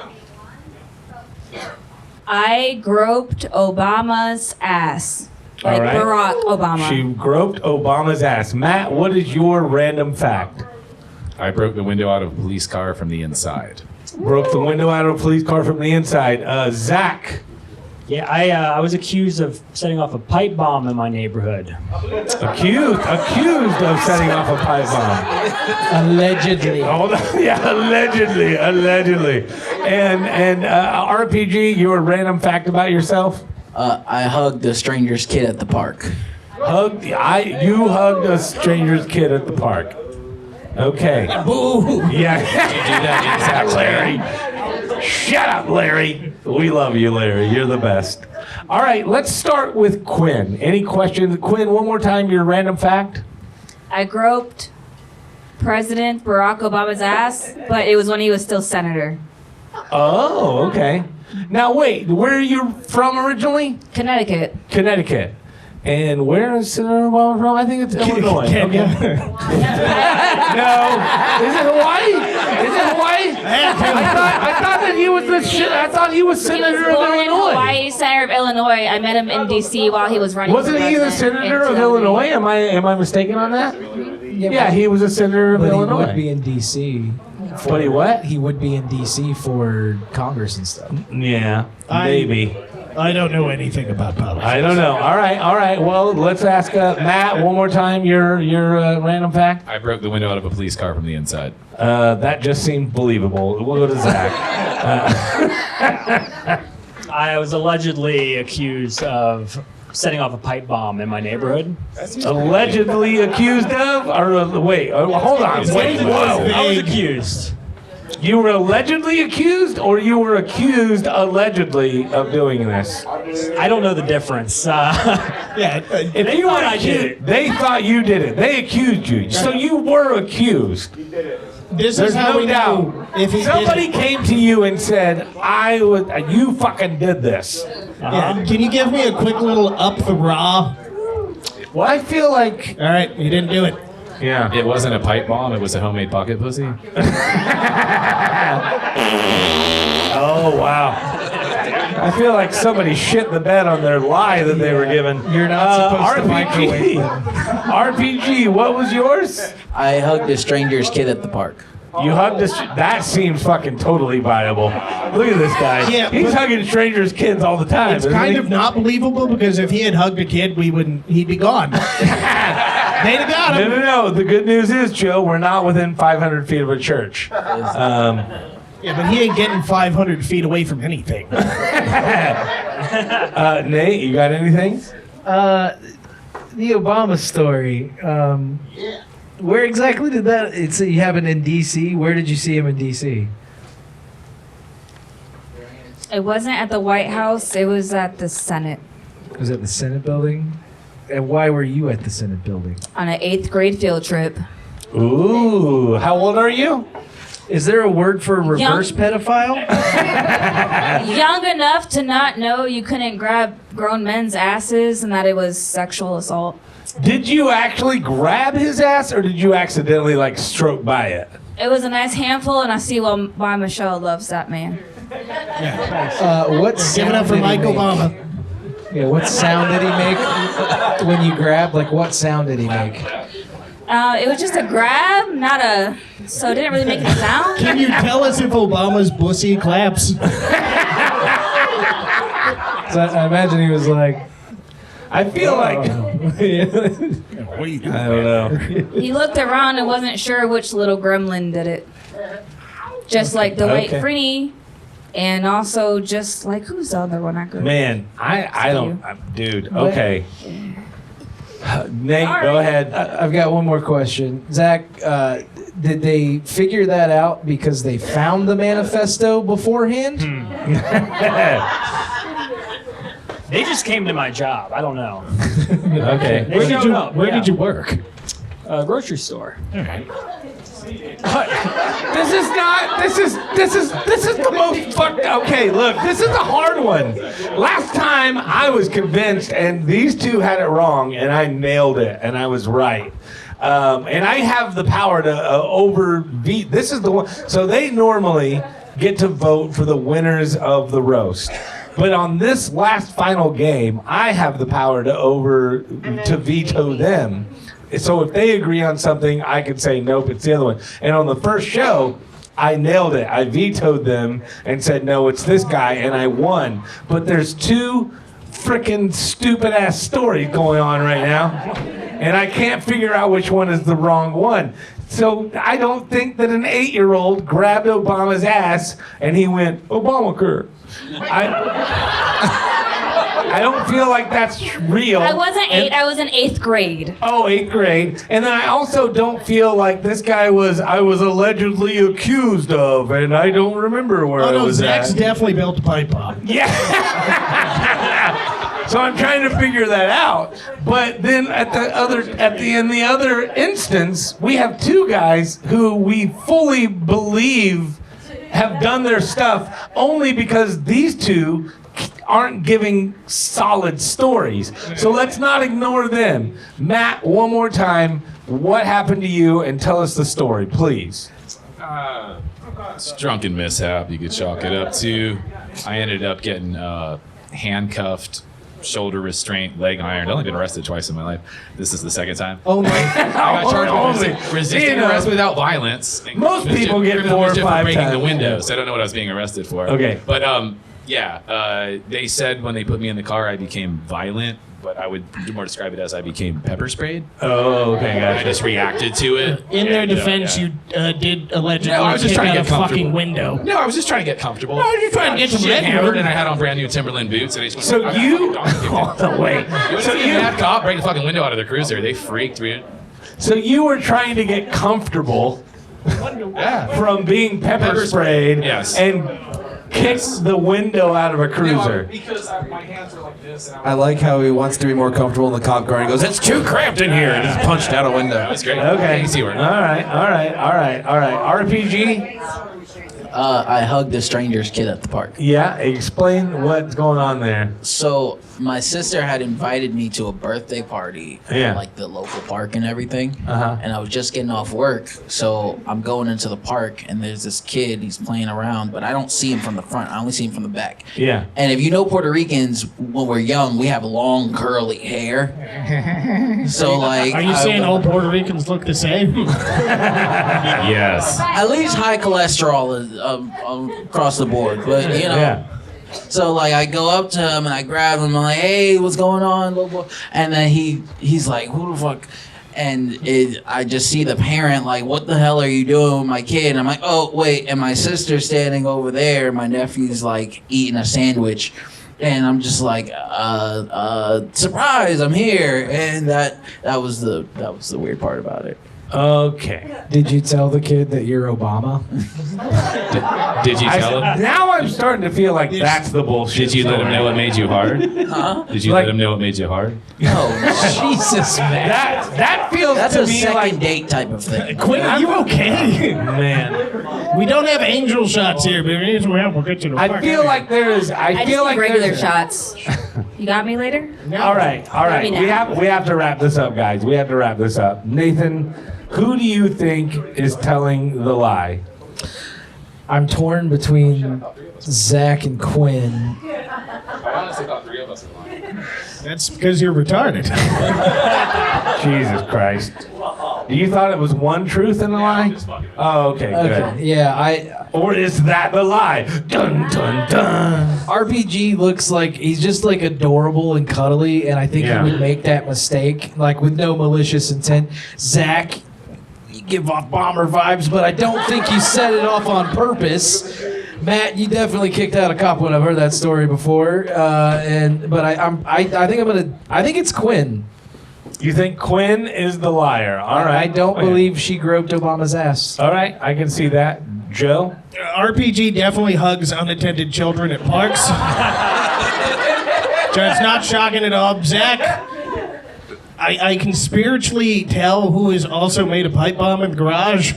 I groped Obama's ass. Like All right. Barack Obama. She groped Obama's ass. Matt, what is your random fact? I broke the window out of a police car from the inside. Broke the window out of a police car from the inside. Zach. Yeah, I was accused of setting off a pipe bomb in my neighborhood. Accused of setting off a pipe bomb. Allegedly. Hold on. Yeah, allegedly. And RPG, your random fact about yourself? I hugged a stranger's kid at the park. You hugged a stranger's kid at the park. Okay. Boo! Yeah. You do that exactly. Larry. Shut up, Larry. We love you, Larry. You're the best. All right, let's start with Quinn. Any questions? Quinn, one more time, your random fact. I groped President Barack Obama's ass, but it was when he was still senator. Oh, okay. Now, wait, where are you from originally? Connecticut. Connecticut. And where is Senator Obama from? I think it's Illinois. Okay. No. Is it Hawaii? I thought that he was the shit. I thought he was Senator of Born in Illinois. Hawaii, senator of Illinois. I met him in D.C. while he was running. Wasn't for he the president Senator in of 2008. Illinois? Am I mistaken on that? Yeah, he was a Senator of But he Illinois. would be in D.C. But he what? He would be in D.C. for Congress and stuff. Yeah, maybe. I don't know anything about politics. I don't know. All right. Well, let's ask Matt one more time. Your random fact. I broke the window out of a police car from the inside. That just seemed believable. We'll go to Zach. I was allegedly accused of setting off a pipe bomb in my neighborhood. Allegedly accused of? Or wait, hold on. Wait, whoa. I was accused. You were allegedly accused, or you were accused allegedly of doing this? I don't know the difference. If you were accused, they thought you did it. They accused you, so you were accused. This There's is how no we doubt. know if he Somebody did came to you and said, you fucking did this." Yeah. Can you give me a quick little up the raw? Well, I feel like. All right, you didn't do it. Yeah. It wasn't a pipe bomb, it was a homemade pocket pussy. Oh, wow. I feel like somebody shit the bed on their lie that they were given. You're not supposed to microwave them. RPG, what was yours? I hugged a stranger's kid at the park. You hugged this. That seems fucking totally viable. Look at this guy. Yeah, He's but- hugging strangers' kids all the time. It's isn't kind he? of not believable because if he had hugged a kid, he'd be gone. They'd have got him. No. The good news is, Joe, we're not within 500 feet of a church. Yeah, but he ain't getting 500 feet away from anything. Nate, you got anything? The Obama story. Where exactly did that? It's you have it in D.C. Where did you see him in D.C.? It wasn't at the White House. It was at the Senate Was it the Senate building? And why were you at the Senate building? on an 8th grade field trip. Ooh, how old are you? Is there a word for reverse pedophile? Young enough to not know you couldn't grab grown men's asses and that it was sexual assault. Did you actually grab his ass, or did you accidentally stroke by it? It was a nice handful, and I see why Michelle loves that man. What Give sound it up for did he Mike make? Obama. Yeah, what sound did he make when you grabbed? What sound did he make? It was just a grab, not a. So it didn't really make a sound. Can you tell us if Obama's pussy claps? So I imagine he was like, I feel like. I don't know. He looked around and wasn't sure which little gremlin did it. Just like the white Okay. Frenny, and also just like who's the other one I could. Man, I don't, dude. Okay. Nate, go ahead. I've got one more question. Zach, did they figure that out because they found the manifesto beforehand? They just came to my job. I don't know. Okay. They showed up. Where yeah. did you work? Grocery store. This is not. This is the most fucked. Okay, look, this is the hard one. Last time I was convinced, and these two had it wrong, and I nailed it, and I was right. And I have the power to overbeat. This is the one. So they normally get to vote for the winners of the roast. But on this last final game, I have the power to veto them. So if they agree on something, I could say, nope, it's the other one. And on the first show, I nailed it. I vetoed them and said, no, it's this guy, and I won. But there's two freaking stupid-ass stories going on right now, and I can't figure out which one is the wrong one. So I don't think that an 8-year-old grabbed Obama's ass and he went, Obamacare. I don't feel like that's real. I wasn't 8. I was in 8th grade. Oh, 8th grade. And then I also don't feel like this guy I was allegedly accused of, and I don't remember where I was Zach's at. definitely built a pipe bomb. Yeah. So I'm trying to figure that out. But then in the other instance, we have two guys who we fully believe have done their stuff only because these two aren't giving solid stories. So let's not ignore them. Matt, one more time, what happened to you, and tell us the story, please. It's drunken mishap, you could chalk it up to. I ended up getting handcuffed, shoulder restraint, leg ironed. I've only been arrested twice in my life. This is the second time. Oh my! I got charged with resisting arrest without violence. Most people get 4 or 5 breaking times. the window, so I don't know what I was being arrested for. Okay. But they said when they put me in the car, I became violent. But I would more describe it as I became pepper sprayed. Oh, okay, I gotcha. just reacted to it. In their defense, you did allegedly No, I was just kick trying to out get a comfortable. fucking window. No, I was just trying to get comfortable. No, you're trying to get some Shit red hammered, wood. and I had on brand new Timberland boots. And I just So you, wait. So you had cop break the fucking window out of the cruiser. They freaked me. So you were trying to get comfortable from being pepper sprayed, Yes. and kicks the window out of a cruiser. Because my hands are like this. I like how he wants to be more comfortable in the cop car and he goes, it's too cramped in here, and just punched out a window. That's great. Okay. Easy work. All right. RPG? I hugged a stranger's kid at the park. Yeah, explain what's going on there. So my sister had invited me to a birthday party Yeah. at like the local park and everything. Uh-huh. And I was just getting off work, so I'm going into the park and there's this kid. He's playing around, but I don't see him from the front. I only see him from the back. Yeah. And if you know Puerto Ricans, when we're young, we have long curly hair. So like, Are you saying all Puerto Ricans look the same? Yes. at least high cholesterol is across the board, but you know. Yeah. So like I go up to him and I grab him. I'm like, "Hey, what's going on?" Blah, blah. And then he's like, "Who the fuck?" And I just see the parent like, "What the hell are you doing with my kid?" And I'm like, "Oh wait!" And my sister's standing over there. My nephew's like eating a sandwich, and I'm just like, "Surprise! I'm here!" And that was the weird part about it. Okay. Did you tell the kid that you're Obama? Did you tell him? Now I'm starting to feel like that's the bullshit. Did you let him know what made you hard? Huh? Did you let him know what made you hard? No, Jesus, man. That feels That's to a me second like date type of thing. Quinn, are you okay? man. We don't have angel shots here, but if we have, we'll get you to I feel like there is. I just feel need like regular there's- shots. You got me later? All right. Maybe now. We have to wrap this up, guys. We have to wrap this up. Nathan, who do you think is telling the lie? I'm torn between Zach and Quinn. I honestly thought 3 of us were lying. That's because you're retarded. Jesus Christ. You thought it was one truth and a lie? Oh, okay, good. Yeah, Or is that the lie? Dun, dun, dun. RPG looks like he's just like adorable and cuddly, and I think Yeah. he would make that mistake, like with no malicious intent. Zach, you give off bomber vibes, but I don't think you set it off on purpose. Matt, you definitely kicked out a cop when I've heard that story before, but I think it's Quinn. You think Quinn is the liar? All right. I don't Quinn. believe she groped Obama's ass. All right, I can see that. Joe? RPG definitely hugs unattended children at parks. So it's not shocking at all. Zach, I can spiritually tell who has also made a pipe bomb in the garage.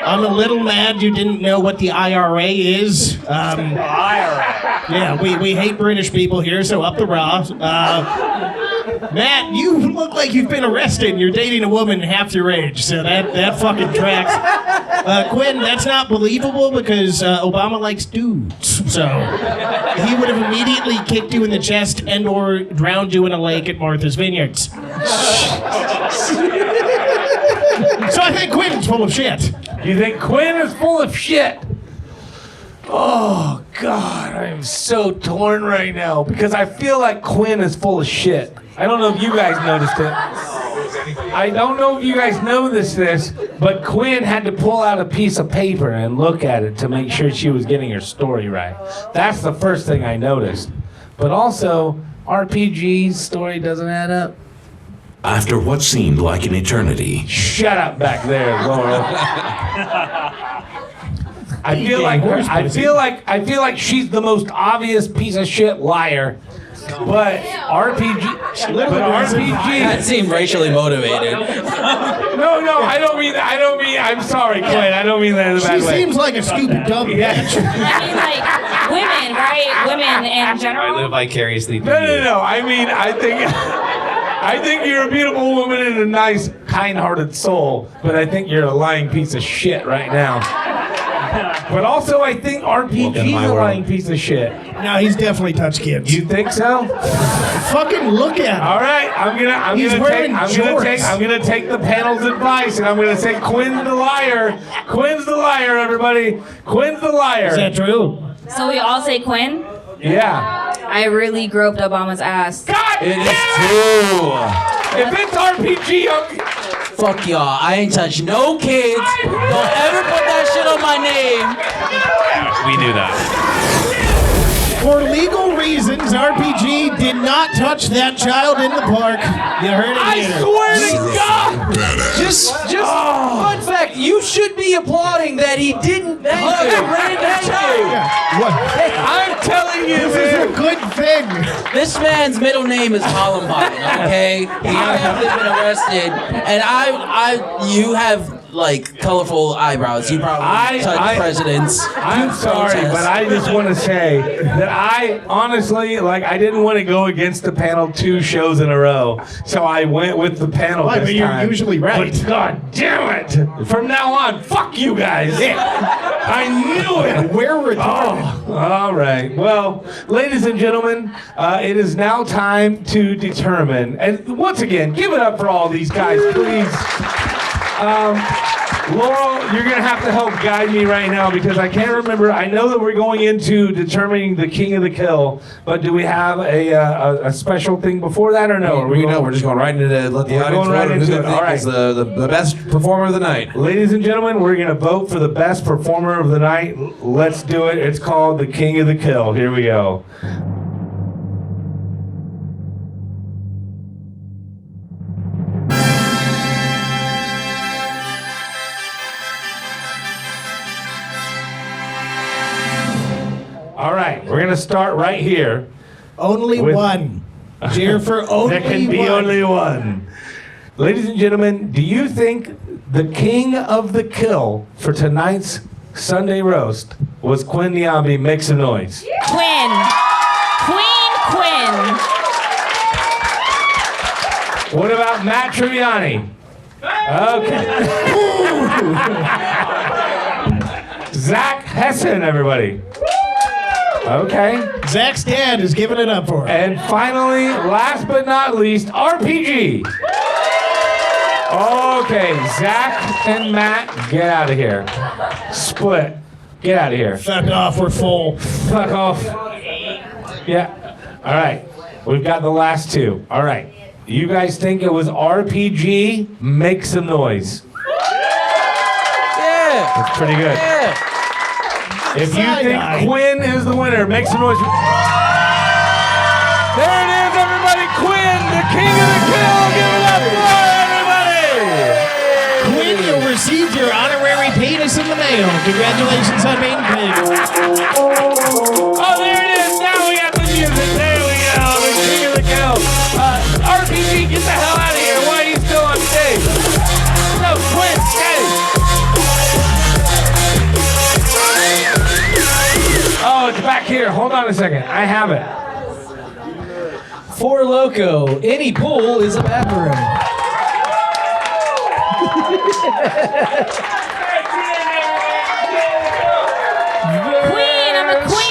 I'm a little mad you didn't know what the IRA is. Yeah, we hate British people here, so up the raw. Matt, you look like you've been arrested and you're dating a woman half your age, so that fucking tracks. Quinn, that's not believable because Obama likes dudes, so he would have immediately kicked you in the chest and or drowned you in a lake at Martha's Vineyards. So I think Quinn's full of shit. You think Quinn is full of shit? Oh, God, I am so torn right now because I feel like Quinn is full of shit. I don't know if you guys noticed it. I don't know if you guys noticed this, but Quinn had to pull out a piece of paper and look at it to make sure she was getting her story right. That's the first thing I noticed. But also, RPG's story doesn't add up. After what seemed like an eternity. Shut up back there, Laura. I feel like she's the most obvious piece of shit liar. But RPG. That seemed racially motivated. No, I don't mean. I'm sorry, Quinn. I don't mean that in a bad She way. seems like a stupid dumb bitch. I mean, like women, right? Women in general. I live vicariously through No. I mean, I think you're a beautiful woman and a nice, kind-hearted soul. But I think you're a lying piece of shit right now. But also, I think RPG's a lying piece of shit. No, he's definitely touched kids. You think so? Fucking look at him. All right, I'm gonna take the panel's advice, and I'm gonna say Quinn's the liar. Quinn's the liar, everybody. Quinn's the liar. Is that true? So we all say Quinn? Yeah. I really groped Obama's ass. God It damn is true. If it's RPG, Fuck y'all. I ain't touched no kids. Don't ever put that shit on my name. We knew that. For legal reasons, RPG did not touch that child in the park. You heard it I here. swear to God. Just fun fact, you should be applauding that he didn't hug a random child. I'm telling you, This is a good thing. This man's middle name is Columbine, okay? I have been arrested, and you have like colorful eyebrows. You probably touch presidents. I'm sorry, but I just want to say that I honestly, I didn't want to go against the panel 2 shows in a row, so I went with the panel Why, this but you're time. usually right. But God damn it! From now on, fuck you guys. I knew it. We're retarded. Oh, all right. Well, ladies and gentlemen, it is now time to determine. And once again, give it up for all these guys, please. Laurel, you're going to have to help guide me right now because I can't remember. I know that we're going into determining the king of the kill, but do we have a special thing before that or no? We're just going right into let the audience vote on who they think is the best performer of the night. Ladies and gentlemen, we're going to vote for the best performer of the night. Let's do it. It's called the king of the kill. Here we go. All right, we're going to start right here. Only one. Cheer for only There can be one. only one. Ladies and gentlemen, do you think the king of the kill for tonight's Sunday roast was Quinn Niambi? Make some noise. Quinn. Queen. What about Matt Tribbiani? Okay. Zach Hessen, everybody. Okay. Zach's dad is giving it up for him. And finally, last but not least, RPG. Okay, Zach and Matt, get out of here. Split. Get out of here. Fuck off, we're full. Fuck off. Yeah. All right. We've got the last two. All right. You guys think it was RPG? Make some noise. Yeah. That's pretty good. Yeah. If you think Quinn is the winner, make some noise. There it is, everybody. Quinn, the king of the kill. Give it up for everybody. Quinn, you'll receive your honorary penis in the mail. Congratulations on being paid. Oh, there it is. Now we got the music. There we go. The king of the kill. RPG, get the hell out of here. Why are you still on stage? No, Quinn, stay. Oh, it's back here. Hold on a second. I have it. For Loco, any pool is a bathroom. Queen, I'm a queen.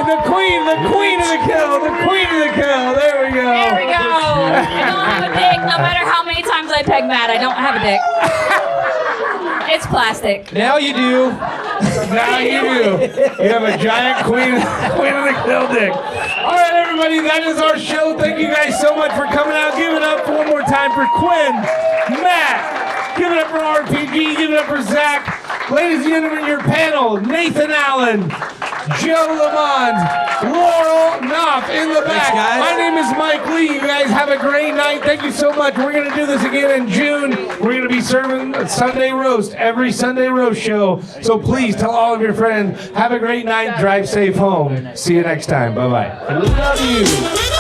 The queen of the kill. The queen of the kill. There we go. There we go. I don't have a dick. No matter how many times I peg Matt, I don't have a dick. It's plastic. Now you do. Now you do. You have a giant queen of the kill dick. All right, everybody, that is our show. Thank you guys so much for coming out. Give it up one more time for Quinn, Matt. Give it up for RPG. Give it up for Zach. Ladies and gentlemen, your panel, Nathan Allen, Joe Lamont, Laurel Knopf in the back. guys. My name is Mike Lee. You guys have a great night. Thank you so much. We're going to do this again in June. We're going to be serving Sunday roast, every Sunday roast show. So please tell all of your friends. Have a great night. Drive safe home. See you next time. Bye-bye. I love you.